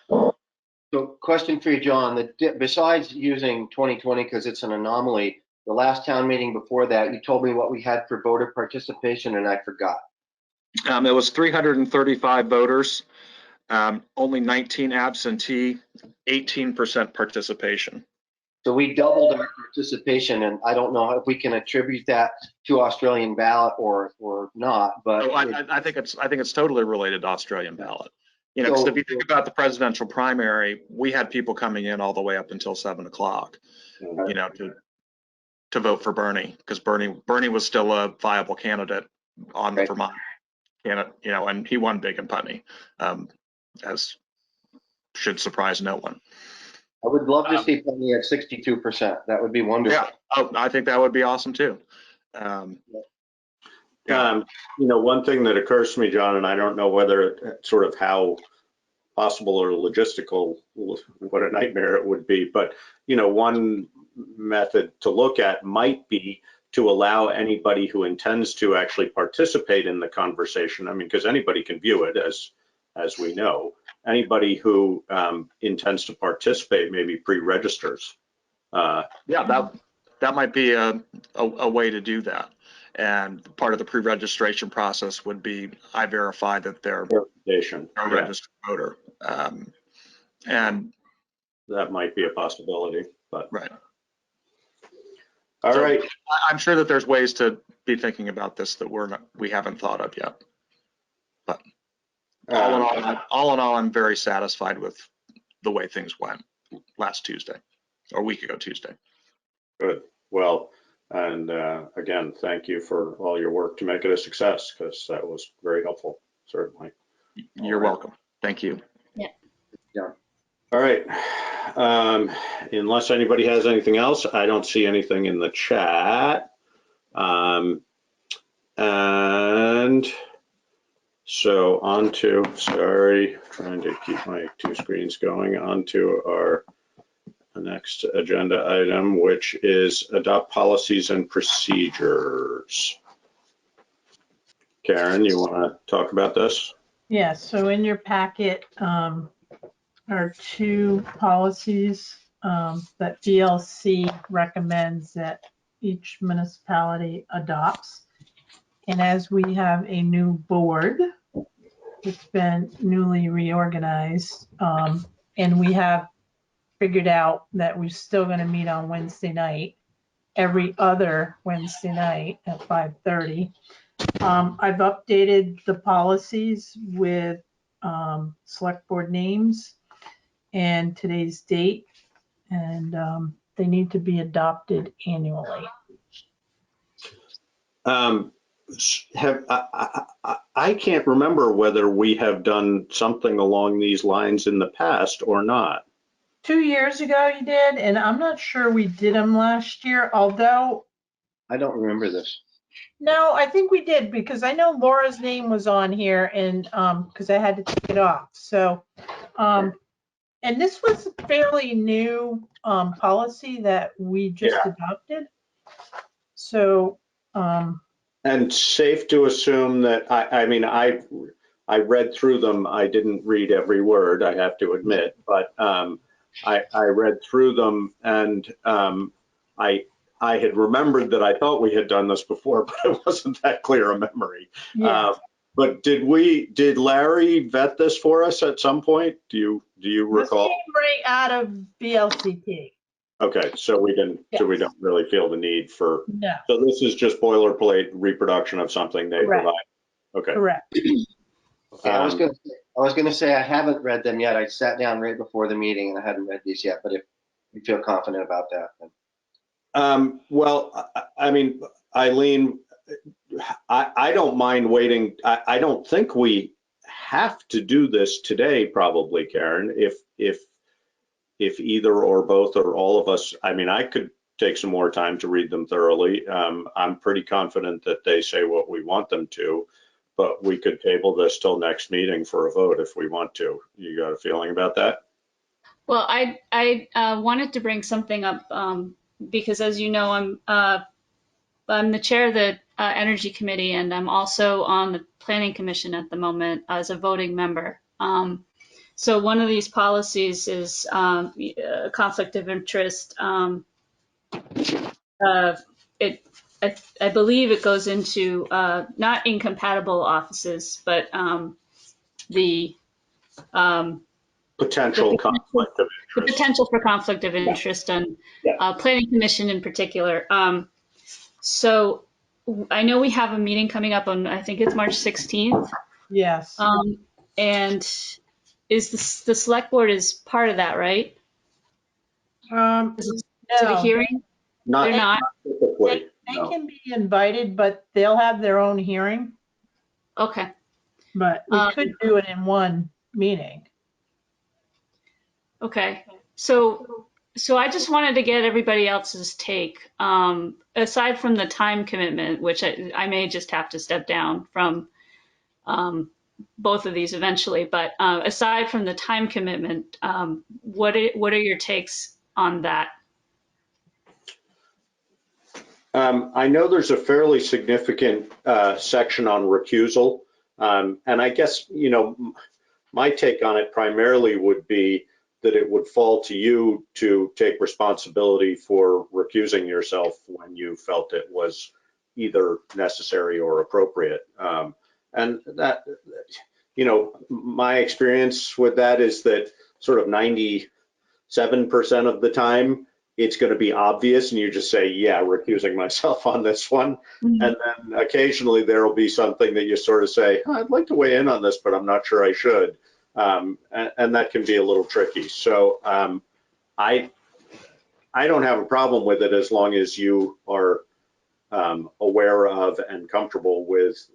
So question for you, John, besides using 2020 because it's an anomaly, the last town meeting before that, you told me what we had for voter participation and I forgot. It was 335 voters, only 19 absentee, 18% participation. So we doubled our participation, and I don't know if we can attribute that to Australian ballot or not, but Oh, I think it's totally related to Australian ballot. You know, because if you think about the presidential primary, we had people coming in all the way up until 7 o'clock, you know, to vote for Bernie, because Bernie was still a viable candidate on the Vermont candidate, you know, and he won big in Putney, as should surprise no one. I would love to see Putney at 62%. That would be wonderful. Yeah, I think that would be awesome too. You know, one thing that occurs to me, John, and I don't know whether sort of how possible or logistical, what a nightmare it would be, but, you know, one method to look at might be to allow anybody who intends to actually participate in the conversation. I mean, because anybody can view it, as we know. Anybody who intends to participate maybe pre-registers. Yeah, that might be a way to do that. And part of the pre-registration process would be I verify that they're a registered voter. And that might be a possibility, but right. All right. I'm sure that there's ways to be thinking about this that we haven't thought of yet. But all in all, I'm very satisfied with the way things went last Tuesday, or a week ago Tuesday. Good. Well, and again, thank you for all your work to make it a success, because that was very helpful, certainly. You're welcome. Thank you. Yeah. All right. Unless anybody has anything else, I don't see anything in the chat. And so on to, sorry, trying to keep my two screens going, on to our next agenda item, which is adopt policies and procedures. Karen, you want to talk about this? Yeah, so in your packet, are two policies that V.S.A recommends that each municipality adopts. And as we have a new board, it's been newly reorganized, and we have figured out that we're still going to meet on Wednesday night, every other Wednesday night at 5:30. I've updated the policies with select board names and today's date, and they need to be adopted annually. I can't remember whether we have done something along these lines in the past or not. 2 years ago you did, and I'm not sure we did them last year, although, I don't remember this. no, I think we did, because I know Laura's name was on here, and because I had to take it off. So, and this was a fairly new policy that we just adopted. So, and safe to assume that, I mean, I read through them. I didn't read every word, I have to admit, but I read through them, and I had remembered that I thought we had done this before, but it wasn't that clear a memory. yeah. But did Larry vet this for us at some point? Do you recall? This came right out of VLCT. Okay, so we didn't, so we don't really feel the need for, No, so this is just boilerplate reproduction of something they Correct. provide. Okay. correct. Okay, I was gonna say I haven't read them yet. I sat down right before the meeting and I hadn't read these yet, but if you feel confident about that, then. Well, I mean, Eileen, I don't mind waiting. I don't think we have to do this today, probably, Karen, if either or both or all of us, I mean, I could take some more time to read them thoroughly. I'm pretty confident that they say what we want them to, but we could table this till next meeting for a vote if we want to. You got a feeling about that? Well, I wanted to bring something up because, as you know, I'm the chair of the Energy Committee, and I'm also on the Planning Commission at the moment as a voting member. So one of these policies is a conflict of interest. I believe it goes into not incompatible offices, but the Potential conflict of the interest. potential for conflict of interest on Planning Commission in particular. So I know we have a meeting coming up on, I think it's March 16th. Yes. And is the select board is part of that, right? To the No, hearing? They're not. Typically, they no. can be invited, but they'll have their own hearing. Okay. But we could do it in one meeting. Okay. So I just wanted to get everybody else's take. Aside from the time commitment, which I may just have to step down from both of these eventually, but aside from the time commitment, what are your takes on that? I know there's a fairly significant section on recusal. And I guess, you know, my take on it primarily would be that it would fall to you to take responsibility for recusing yourself when you felt it was either necessary or appropriate. And that, you know, my experience with that is that sort of 97% of the time, it's going to be obvious and you just say, yeah, recusing myself on this one. Mm-hmm. And then occasionally there will be something that you sort of say, oh, I'd like to weigh in on this, but I'm not sure I should. And that can be a little tricky. So I don't have a problem with it as long as you are aware of and comfortable with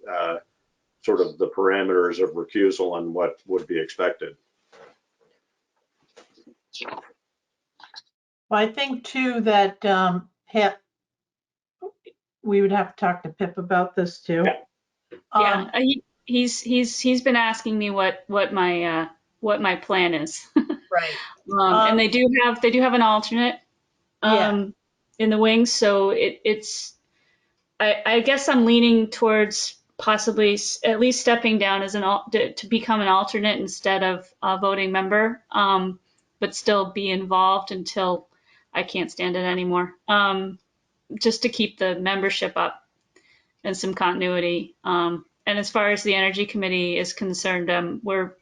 sort of the parameters of recusal and what would be expected. Well, I think too that we would have to talk to Pip about this too. yeah, he's been asking me what my plan is. Right. And they do have an alternate in the wings, so it's I guess I'm leaning towards possibly at least stepping down as to become an alternate instead of a voting member, but still be involved until I can't stand it anymore. Just to keep the membership up and some continuity. And as far as the Energy Committee is concerned, we're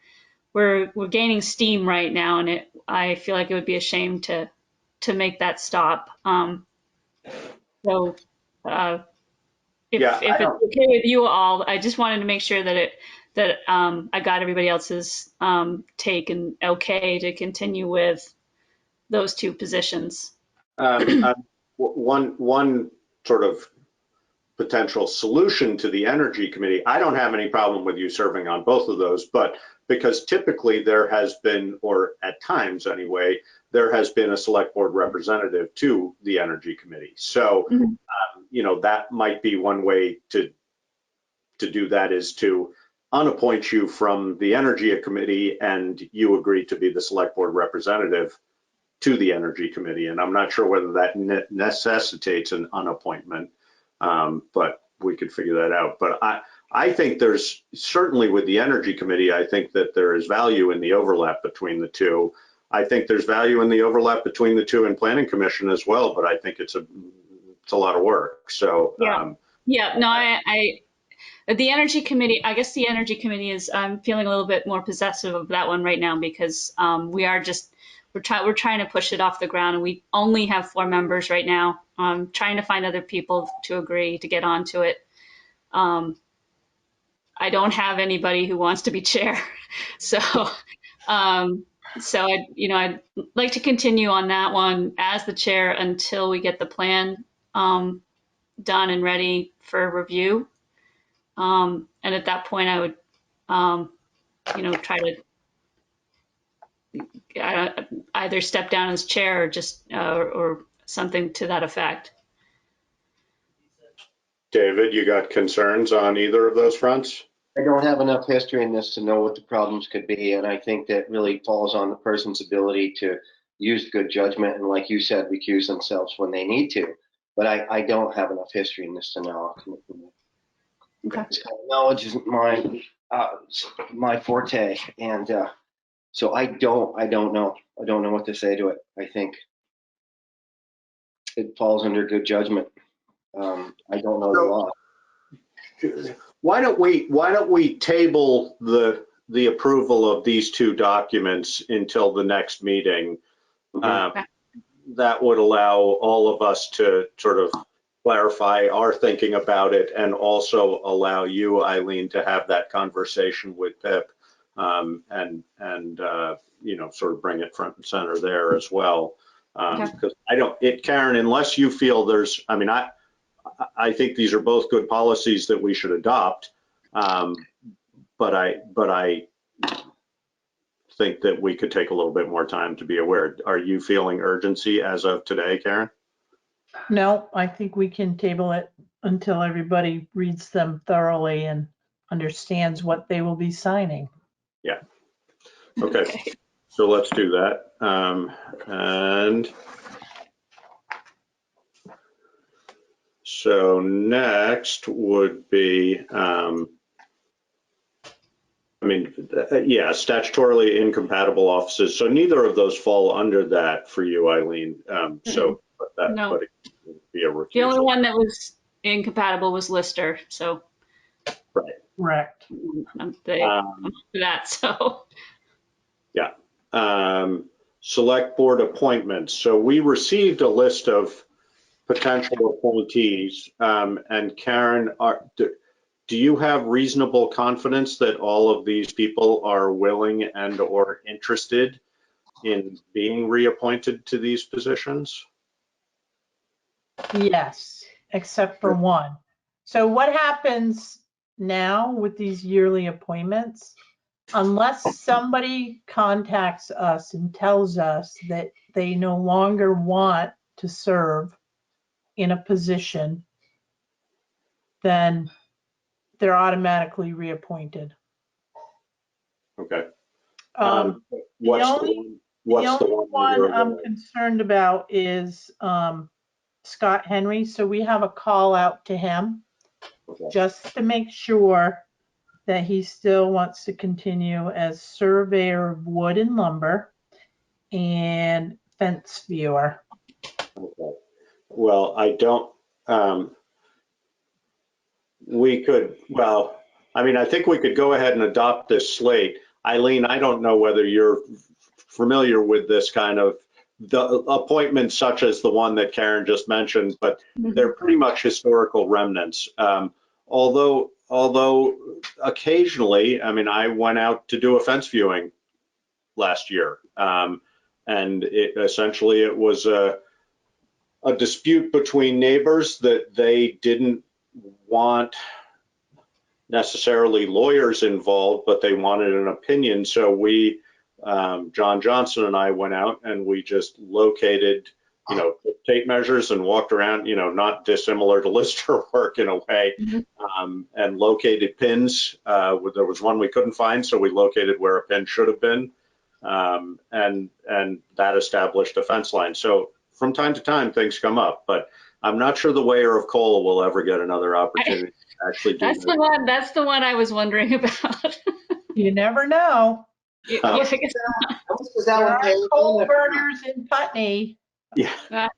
gaining steam right now, and I feel like it would be a shame to make that stop. So if Yeah, it's okay with you all, I just wanted to make sure that I got everybody else's take and okay to continue with those two positions. One sort of potential solution to the Energy Committee, I don't have any problem with you serving on both of those, but because typically there has been, or at times anyway, there has been a select board representative to the Energy Committee. So, you know, that might be one way to do that, is to unappoint you from the Energy Committee and you agree to be the select board representative to the Energy Committee. And I'm not sure whether that necessitates an unappointment, but we could figure that out. But I think there's certainly, with the Energy Committee, I think that there is value in the overlap between the two. I think there's value in the overlap between the two in Planning Commission as well, but I think it's a lot of work. So the Energy Committee, I guess the Energy Committee is, I'm feeling a little bit more possessive of that one right now, because we're trying to push it off the ground, and we only have 4 members right now. Trying to find other people to agree to get onto it. I don't have anybody who wants to be chair, so I'd like to continue on that one as the chair until we get the plan done and ready for review. And at that point, I would, try to either step down as chair or just or something to that effect. David, you got concerns on either of those fronts? I don't have enough history in this to know what the problems could be, and I think that really falls on the person's ability to use good judgment and, like you said, recuse themselves when they need to. But I don't have enough history in this to know. Okay. This kind of knowledge isn't my forte, and so I don't know. I don't know what to say to it. I think it falls under good judgment. I don't know the law. Why don't we table the approval of these 2 documents until the next meeting? That would allow all of us to sort of clarify our thinking about it, and also allow you, Eileen, to have that conversation with Pip, and sort of bring it front and center there as well. Because Karen, unless you feel there's, I think these are both good policies that we should adopt, but I think that we could take a little bit more time to be aware. Are you feeling urgency as of today, Karen? No, I think we can table it until everybody reads them thoroughly and understands what they will be signing. Yeah. Okay. So let's do that. And so next would be, statutorily incompatible offices. So neither of those fall under that for you, Eileen. So No. but it would be a recusal. The only one that was incompatible was Lister, so. Right. Correct. That, so. Yeah. Select board appointments. So we received a list of potential appointees. And Karen, do you have reasonable confidence that all of these people are willing and or interested in being reappointed to these positions? Yes, except for one. So what happens now with these yearly appointments? Unless somebody contacts us and tells us that they no longer want to serve in a position, then they're automatically reappointed. Okay. The only one I'm concerned about is Scott Henry. So we have a call out to him Okay. just to make sure that he still wants to continue as surveyor of wood and lumber and fence viewer. Okay. Well, I don't, we could, well, I mean, I think we could go ahead and adopt this slate. Eileen, I don't know whether you're familiar with this kind of, the appointments such as the one that Karen just mentioned, but they're pretty much historical remnants. Although occasionally, I mean, I went out to do a fence viewing last year. And essentially it was a dispute between neighbors that they didn't want necessarily lawyers involved, but they wanted an opinion. So we, John Johnson and I went out and we just located, tape measures and walked around, not dissimilar to Lister work in a way, and located pins. There was one we couldn't find, so we located where a pin should have been. And that established a fence line. So from time to time, things come up, but I'm not sure the weigher of coal will ever get another opportunity to actually do That's the one. That's the one I was wondering about. You never know. Yeah, I guess- There are coal burners in Putney. Yeah.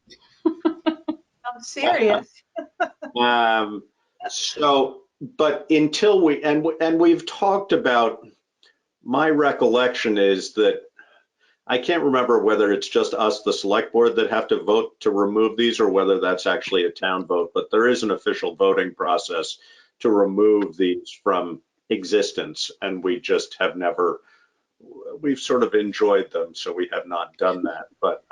I'm serious. So, but until we, and we've talked about, my recollection is that I can't remember whether it's just us, the select board, that have to vote to remove these or whether that's actually a town vote, but there is an official voting process to remove these from existence. And we just have never, we've sort of enjoyed them, so we have not done that, but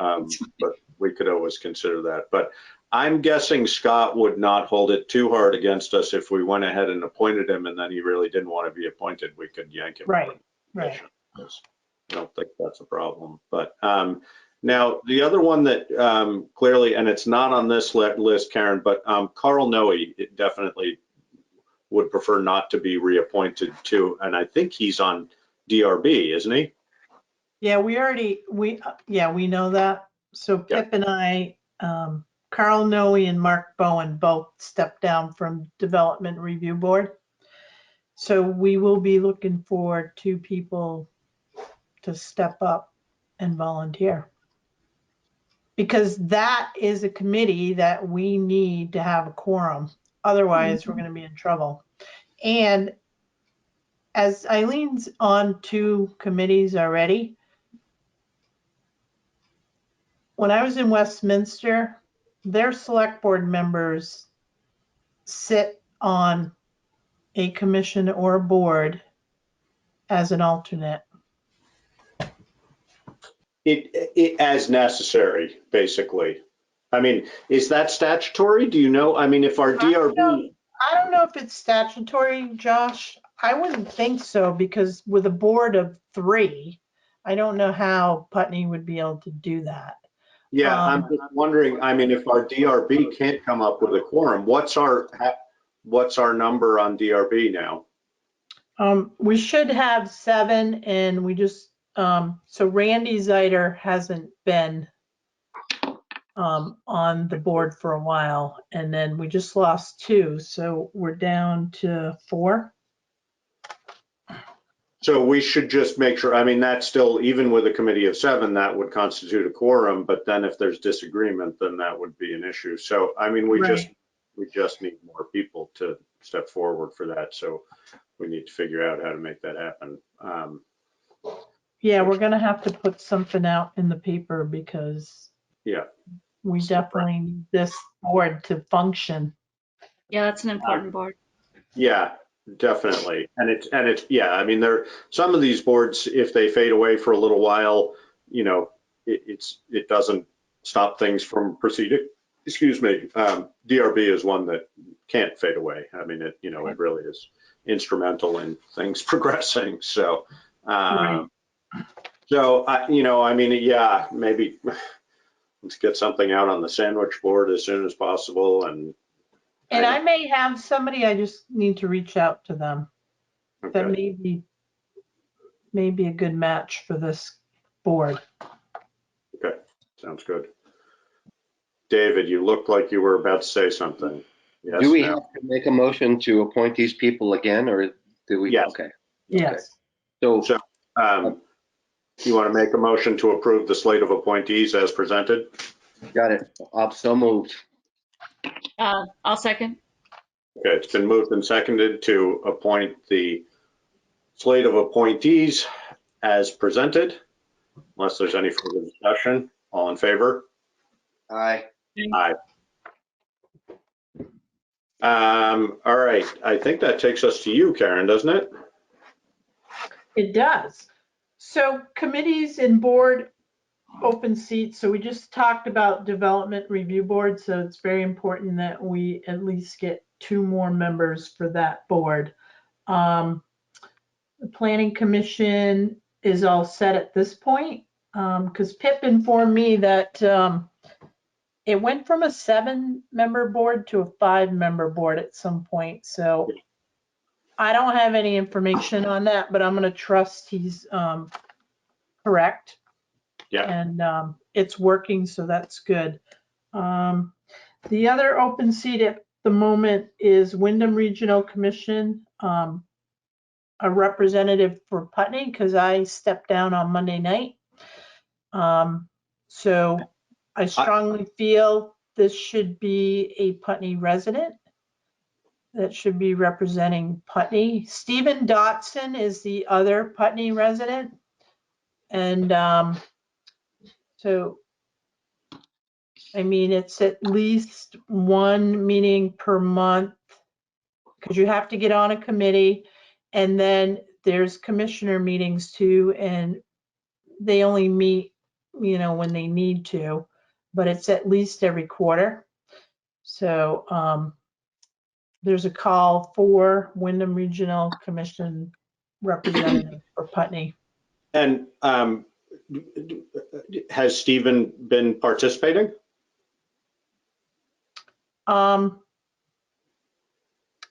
we could always consider that. But I'm guessing Scott would not hold it too hard against us if we went ahead and appointed him and then he really didn't want to be appointed. We could yank him. Right, right. I don't think that's a problem. But now the other one that clearly, and it's not on this list, Karen, but Carl Noe definitely would prefer not to be reappointed to, and I think he's on DRB, isn't he? Yeah, we know that. So Pip and I, Carl Noe and Mark Bowen both stepped down from Development Review Board. So we will be looking for 2 people to step up and volunteer. Because that is a committee that we need to have a quorum. Otherwise, we're going to be in trouble. And as Eileen's on 2 committees already, when I was in Westminster, their select board members sit on a commission or a board as an alternate. It as necessary, basically. I mean, is that statutory? Do you know? I mean, if our DRB. I don't know if it's statutory, Josh. I wouldn't think so, because with a board of 3, I don't know how Putney would be able to do that. Yeah, I'm just wondering, I mean, if our DRB can't come up with a quorum, what's our number on DRB now? We should have 7, and we just, so Randy Zeiter hasn't been on the board for a while, and then we just lost 2, so we're down to 4. So we should just make sure, I mean, that's still, even with a committee of 7, that would constitute a quorum, but then if there's disagreement, then that would be an issue. So, I mean, we just need more people to step forward for that. So we need to figure out how to make that happen. Yeah, we're gonna have to put something out in the paper, because we definitely need this board to function. Yeah, that's an important board. Yeah, definitely. And it's, yeah, I mean, some of these boards, if they fade away for a little while, it doesn't stop things from proceeding. Excuse me. DRB is one that can't fade away. I mean, it really is instrumental in things progressing. So, I mean, yeah, maybe let's get something out on the sandwich board as soon as possible. And I may have somebody, I just need to reach out to them. Okay. That may be a good match for this board. Okay, sounds good. David, you looked like you were about to say something. Yes, Do we no. have to make a motion to appoint these people again, or do we? Yes. Okay. Yes. So, So, you want to make a motion to approve the slate of appointees as presented? got it. I'm so moved. I'll second. Okay, it's been moved and seconded to appoint the slate of appointees as presented. Unless there's any further discussion, all in favor? Aye. Aye. All right, I think that takes us to you, Karen, doesn't it? It does. So committees and board open seats. So we just talked about development review board. So it's very important that we at least get 2 more members for that board. The planning commission is all set at this point. Because Pip informed me that it went from a 7-member board to a 5-member board at some point. So I don't have any information on that, but I'm going to trust he's correct. Yeah. And it's working, so that's good. The other open seat at the moment is Windham Regional Commission, a representative for Putney, because I stepped down on Monday night. So I strongly feel this should be a Putney resident that should be representing Putney. Stephen Dotson is the other Putney resident. And so, I mean, it's at least 1 meeting per month because you have to get on a committee. And then there's commissioner meetings too, and they only meet, when they need to, but it's at least every quarter. So there's a call for Windham Regional Commission representative for Putney. And has Stephen been participating? I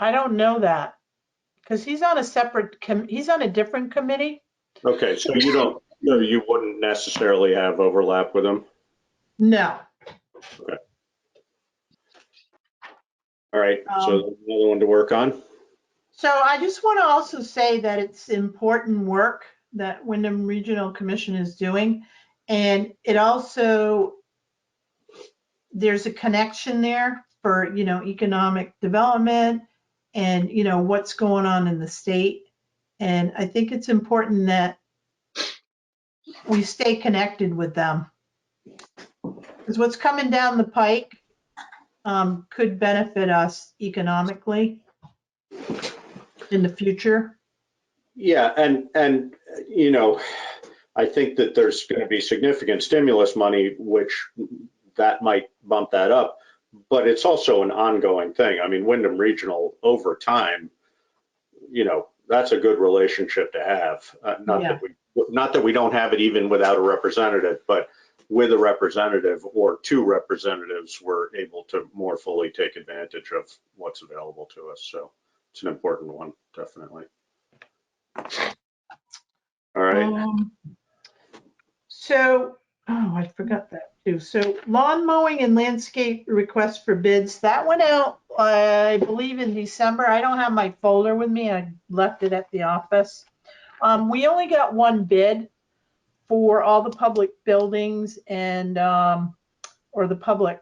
don't know that because he's on a different committee. Okay, so you wouldn't necessarily have overlap with him? No. Okay. All right, so another one to work on. So I just want to also say that it's important work that Windham Regional Commission is doing. And it also, there's a connection there for, economic development and, what's going on in the state. And I think it's important that we stay connected with them. Because what's coming down the pike could benefit us economically in the future. Yeah, and I think that there's going to be significant stimulus money, which that might bump that up, but it's also an ongoing thing. I mean, Windham Regional over time, that's a good relationship to have. Not that we don't have it even without a representative, but with a representative or 2 representatives, we're able to more fully take advantage of what's available to us. So it's an important one, definitely. All right. I forgot that too. So lawn mowing and landscape request for bids, that went out, I believe in December. I don't have my folder with me. I left it at the office. We only got 1 bid for all the public buildings and, or the public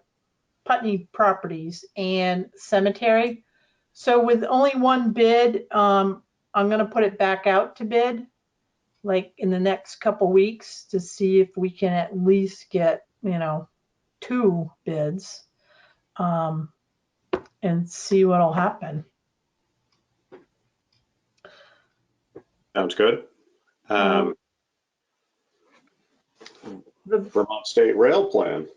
Putney properties and cemetery. So with only 1 bid, I'm going to put it back out to bid like in the next couple weeks to see if we can at least get, 2 bids and see what'll happen. Sounds good. The Vermont State Rail Plan.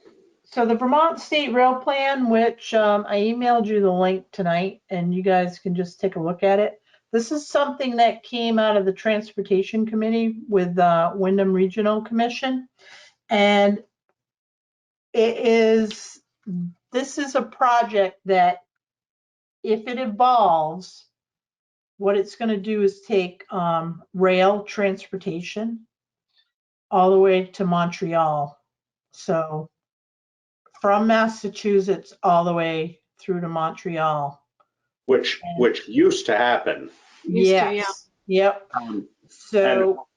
So the Vermont State Rail Plan, which I emailed you the link tonight, and you guys can just take a look at it. This is something that came out of the Transportation Committee with Windham Regional Commission. And this is a project that if it evolves, what it's going to do is take rail transportation all the way to Montreal. So from Massachusetts all the way through to Montreal. which used to happen. Used to, yeah. Yes, yep. And So,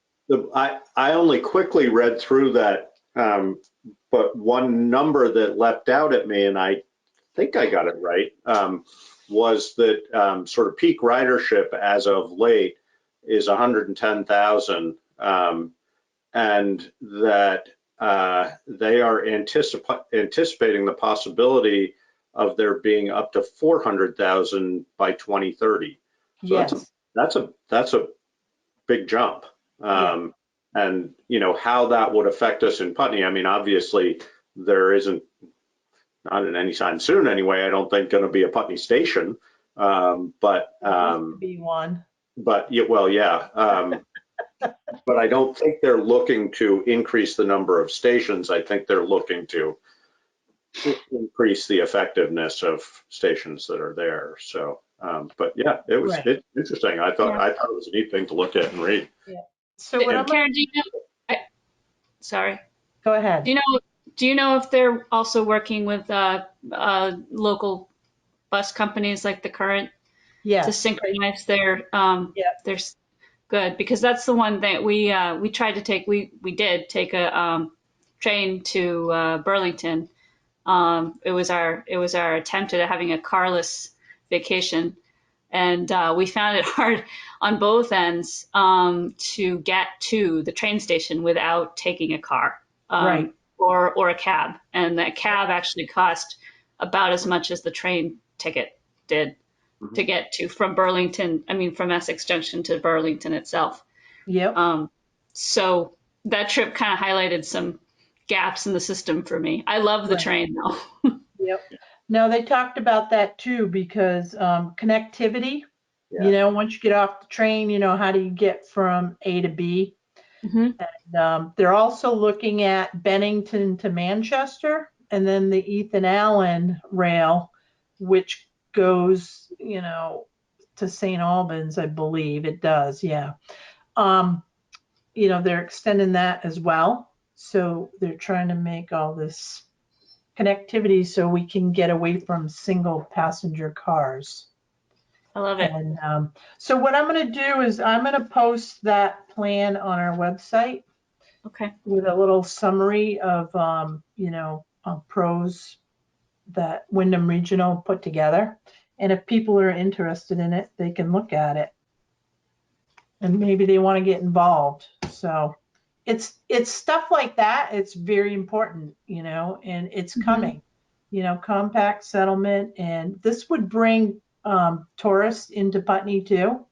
I only quickly read through that, but one number that leapt out at me, and I think I got it right, was that sort of peak ridership as of late is 110,000, and that they are anticipating the possibility of there being up to 400,000 by 2030. So yes, that's a big jump. And you know how that would affect us in Putney. I mean, obviously there isn't, not in any time soon anyway, I don't think going to be a Putney station. But be one. but yeah, well, yeah. But I don't think they're looking to increase the number of stations. I think they're looking to increase the effectiveness of stations that are there. So, but yeah, it was Right. interesting. I thought it was a neat thing to look at and read. So what I'm, Karen, sorry. go ahead. Do you know if they're also working with local bus companies like the current to Yes, synchronize their good, because that's the one that we tried to take. We did take a train to Burlington. It was our attempt at having a carless vacation, and we found it hard on both ends to get to the train station without taking a car. Right. Or a cab, and that cab actually cost about as much as the train ticket did to get to from Essex Junction to Burlington itself. Yep. So that trip kind of highlighted some gaps in the system for me. I love the train though. Yep. No, they talked about that too, because connectivity, you know, once you get off the train, you know, how do you get from A to B? And they're also looking at Bennington to Manchester, and then the Ethan Allen rail, which goes, you know, to St. Albans, I believe it does. Yeah. You know, they're extending that as well. So they're trying to make all this connectivity so we can get away from single passenger cars. I love it. And so what I'm going to do is I'm going to post that plan on our website. Okay. With a little summary of, you know, pros that Windham Regional put together. And if people are interested in it, they can look at it. And maybe they want to get involved. So it's stuff like that. It's very important, you know, and it's coming, you know, compact settlement. And this would bring tourists into Putney too,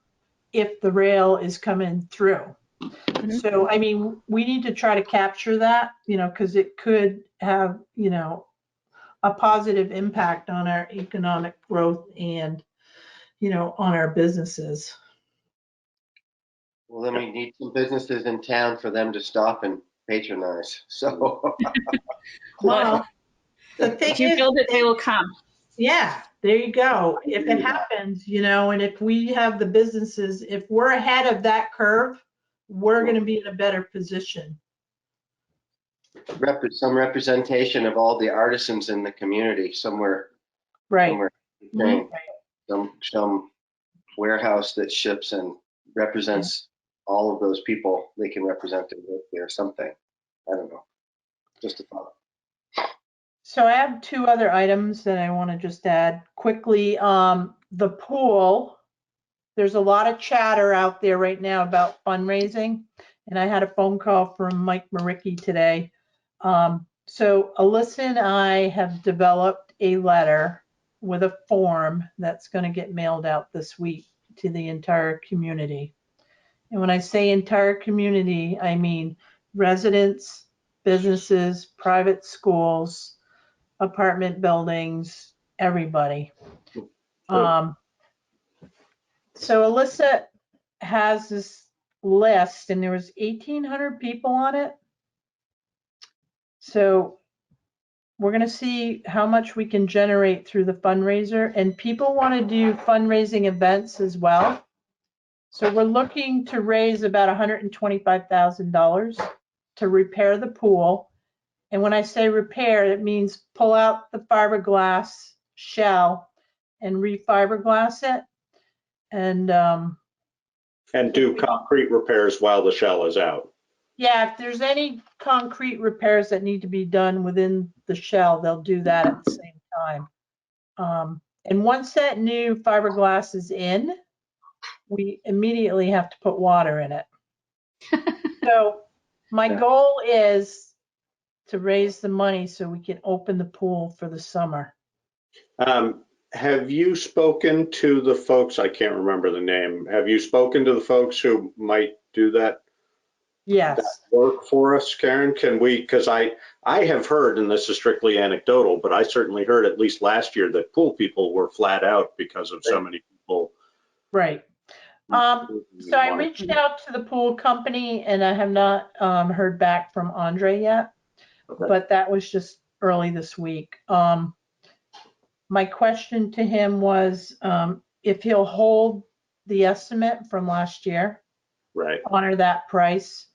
if the rail is coming through. So, I mean, we need to try to capture that, you know, because it could have, you know, a positive impact on our economic growth and, you know, on our businesses. Well, then we need some businesses in town for them to stop and patronize. So, Well, the thing if you is, build it, they will come. yeah, there you go. If it happens, you know, and if we have the businesses, if we're ahead of that curve, we're going to be in a better position. some representation of all the artisans in the community somewhere. Right. Somewhere, some warehouse that ships and represents all of those people. They can represent it with there, something. I don't know. Just a thought. So I have two other items that I want to just add quickly. The pool, there's a lot of chatter out there right now about fundraising. And I had a phone call from Mike Maricki today. So Alyssa and I have developed a letter with a form that's going to get mailed out this week to the entire community. And when I say entire community, I mean residents, businesses, private schools, apartment buildings, everybody. So Alyssa has this list, and there was 1,800 people on it. So we're going to see how much we can generate through the fundraiser, and people want to do fundraising events as well. So we're looking to raise about $125,000 to repair the pool. And when I say repair, it means pull out the fiberglass shell and refiberglass it. And do concrete repairs while the shell is out. yeah, if there's any concrete repairs that need to be done within the shell, they'll do that at the same time. And once that new fiberglass is in, we immediately have to put water in it. So my goal is to raise the money so we can open the pool for the summer. Have you spoken to the folks, I can't remember the name, have you spoken to the folks who might do that Yes. work for us, Karen? Can we, because I have heard, and this is strictly anecdotal, but I certainly heard at least last year that pool people were flat out because of so many people. Right. So I reached out to the pool company and I have not heard back from Andre yet, but that was just early this week. My question to him was if he'll hold the estimate from last year, Right. honor that price,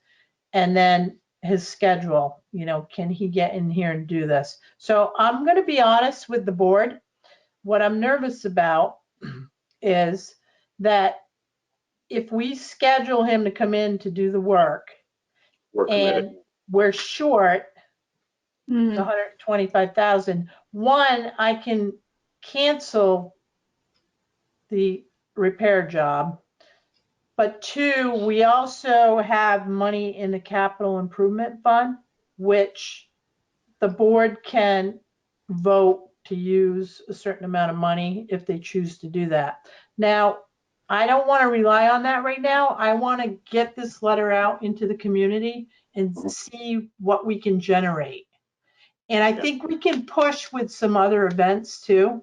and then his schedule, you know, can he get in here and do this? So I'm going to be honest with the board. What I'm nervous about is that if we schedule him to come in to do the work We're committed. and we're short the 125,000, one, I can cancel the repair job. But two, we also have money in the capital improvement fund, which the board can vote to use a certain amount of money if they choose to do that. Now, I don't want to rely on that right now. I want to get this letter out into the community and see what we can generate. And I think we can push with some other events too,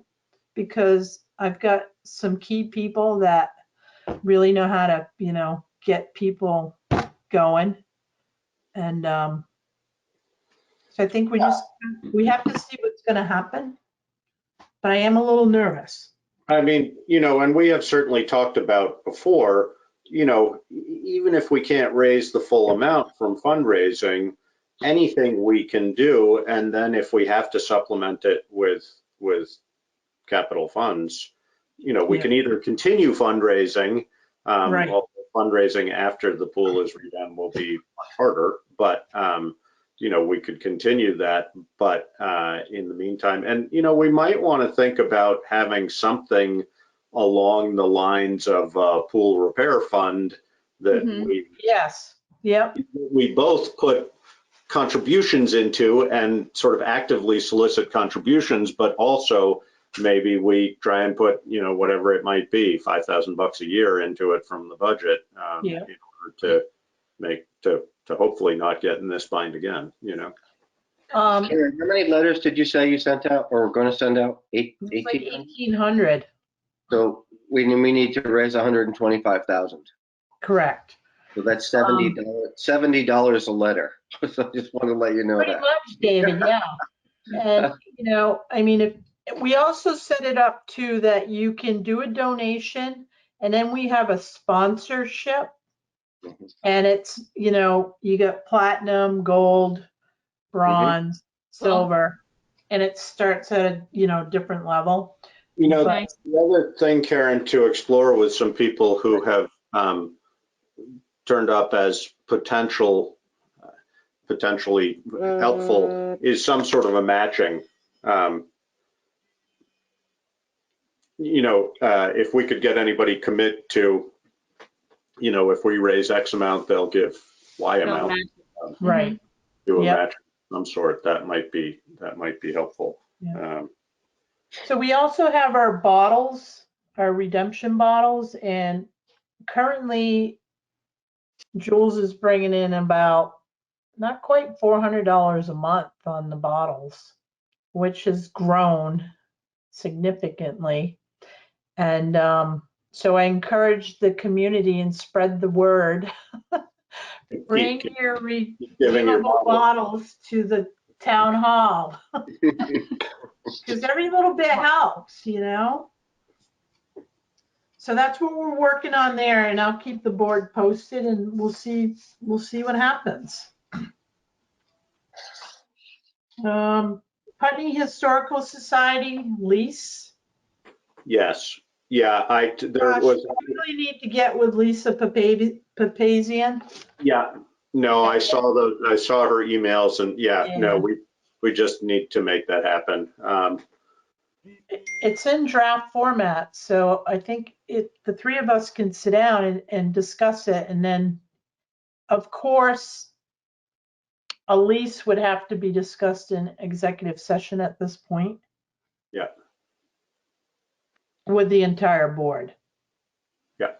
because I've got some key people that really know how to, you know, get people going. And so I think we have to see what's going to happen. But I am a little nervous. I mean, you know, and we have certainly talked about before, you know, even if we can't raise the full amount from fundraising, anything we can do, and then if we have to supplement it with capital funds, you know, we can either continue fundraising, Right. although fundraising after the pool is redone will be much harder, but you know, we could continue that, but in the meantime, and you know, we might want to think about having something along the lines of a pool repair fund that we both put contributions into and sort of actively solicit contributions, but also maybe we try and put, you know, whatever it might be, $5,000 a year into it from the budget in order to make to hopefully not get in this bind again, you know. Karen, how many letters did you say you sent out or were going to send out? Like 1,800. So we need to raise 125,000. Correct. So that's $70 a letter. So I just want to let you know Pretty that. much, David, yeah. And, you know, I mean, if we also set it up too that you can do a donation and then we have a sponsorship and it's, you know, you get platinum, gold, bronze, silver, and it starts at a, you know, different level. You know, the other thing, Karen, to explore with some people who have turned up as potentially helpful is some sort of a matching. You know, if we could get anybody commit to, you know, if we raise X amount, they'll give Y amount. Right. Do a match of some sort. That might be helpful. So we also have our bottles, our redemption bottles, and currently Jules is bringing in about not quite $400 a month on the bottles, which has grown significantly. And so I encourage the community and spread the word. Bring your redeemable bottles to the town hall. Because every little bit helps, you know? So that's what we're working on there, and I'll keep the board posted and we'll see what happens. Putney Historical Society lease. Yes. Yeah, there Gosh, was, I really need to get with Lisa Papazian. yeah, no, I saw her emails and yeah, no, we just need to make that happen. It's in draft format, so I think the three of us can sit down and discuss it. And then, of course, a lease would have to be discussed in executive session at this point. Yeah. With the entire board. Yeah.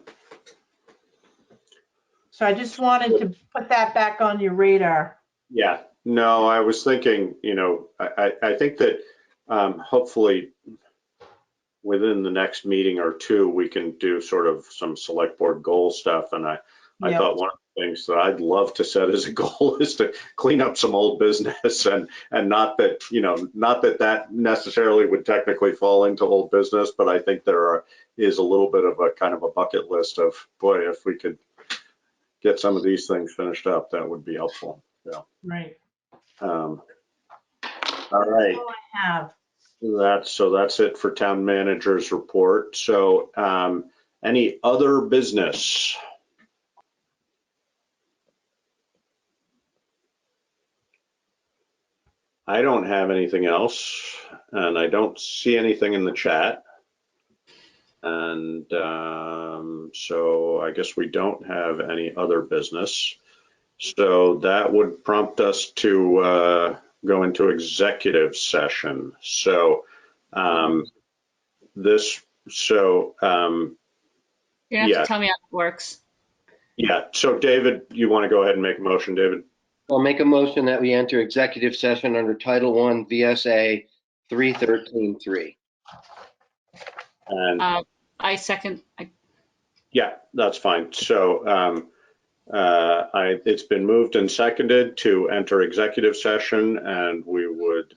So I just wanted to put that back on your radar. Yeah, no, I was thinking, I think that hopefully within the next meeting or two, we can do sort of some select board goal stuff. And I Yep. thought one of the things that I'd love to set as a goal is to clean up some old business and not that, not that necessarily would technically fall into old business, but I think there is a little bit of a kind of a bucket list of, boy, if we could get some of these things finished up, that would be helpful. Yeah. Right. All right. That's all I have. That's it for town manager's report. So any other business? I don't have anything else, and I don't see anything in the chat. And so I guess we don't have any other business. So that would prompt us to go into executive session. So You have yeah. to tell me how it works. Yeah, so David, you want to go ahead and make a motion, David? I'll make a motion that we enter executive session under Title I V.S.A. 313.3. And I second. yeah, that's fine. So it's been moved and seconded to enter executive session, and we would,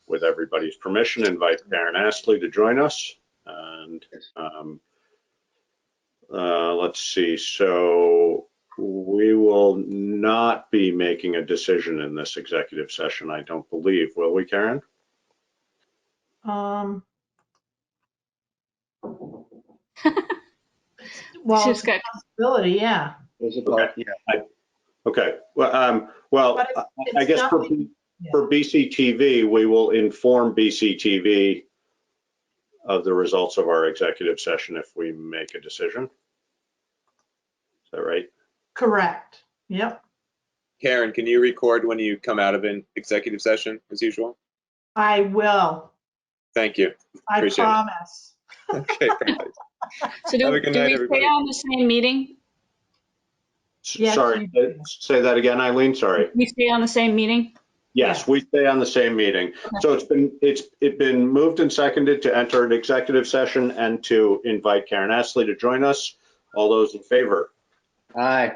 with everybody's permission, invite Karen Astley to join us. And let's see, so we will not be making a decision in this executive session, I don't believe, will we, Karen? Well, She's it's a good. possibility, yeah. Okay, well, But it's I guess for nothing- BCTV, we will inform BCTV of the results of our executive session if we make a decision. Is that right? Correct. Yep. Karen, can you record when you come out of an executive session as usual? I will. Thank you. I Appreciate it. promise. Okay, perfect. So do Have a good we night, stay everybody. on the same meeting? Yes, Sorry, you do. say that again, Eileen, sorry. We stay on the same meeting? Yes, we stay on the same meeting. Okay. So it's been moved and seconded to enter an executive session and to invite Karen Astley to join us. All those in favor? Aye.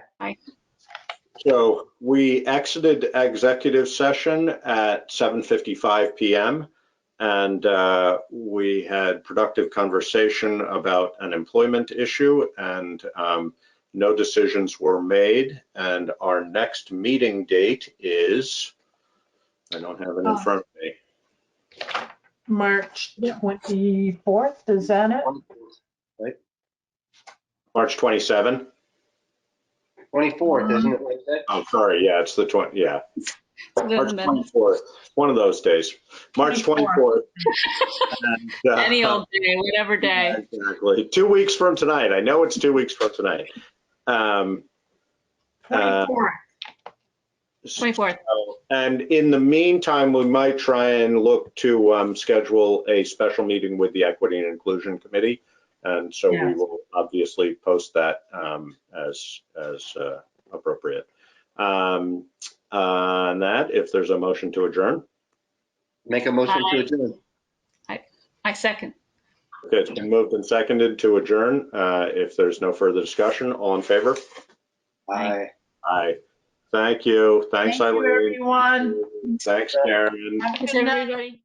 So we exited executive session at 7:55 p.m. and we had productive conversation about an employment issue, and no decisions were made. And our next meeting date is, I don't have it in front of me. March 24th, is that it? Right? March 27. 24th, isn't it? Wednesday? Oh, sorry. Yeah, it's the 20. Yeah, March 24th. One of those days. March 24th. And, Any old day, whatever day. Yeah, exactly. 2 weeks from tonight. I know it's 2 weeks from tonight. 24th. 24th. And in the meantime, we might try and look to schedule a special meeting with the Equity and Inclusion Committee. And so we will obviously post that as appropriate. On that, if there's a motion to adjourn. Make a motion to adjourn. I second. Okay, it's been moved and seconded to adjourn. If there's no further discussion, all in favor? Aye. Aye. Thank you. Thanks, Thank you, Eileen. everyone. Thanks, Karen. Have a Thanks, good night. everybody.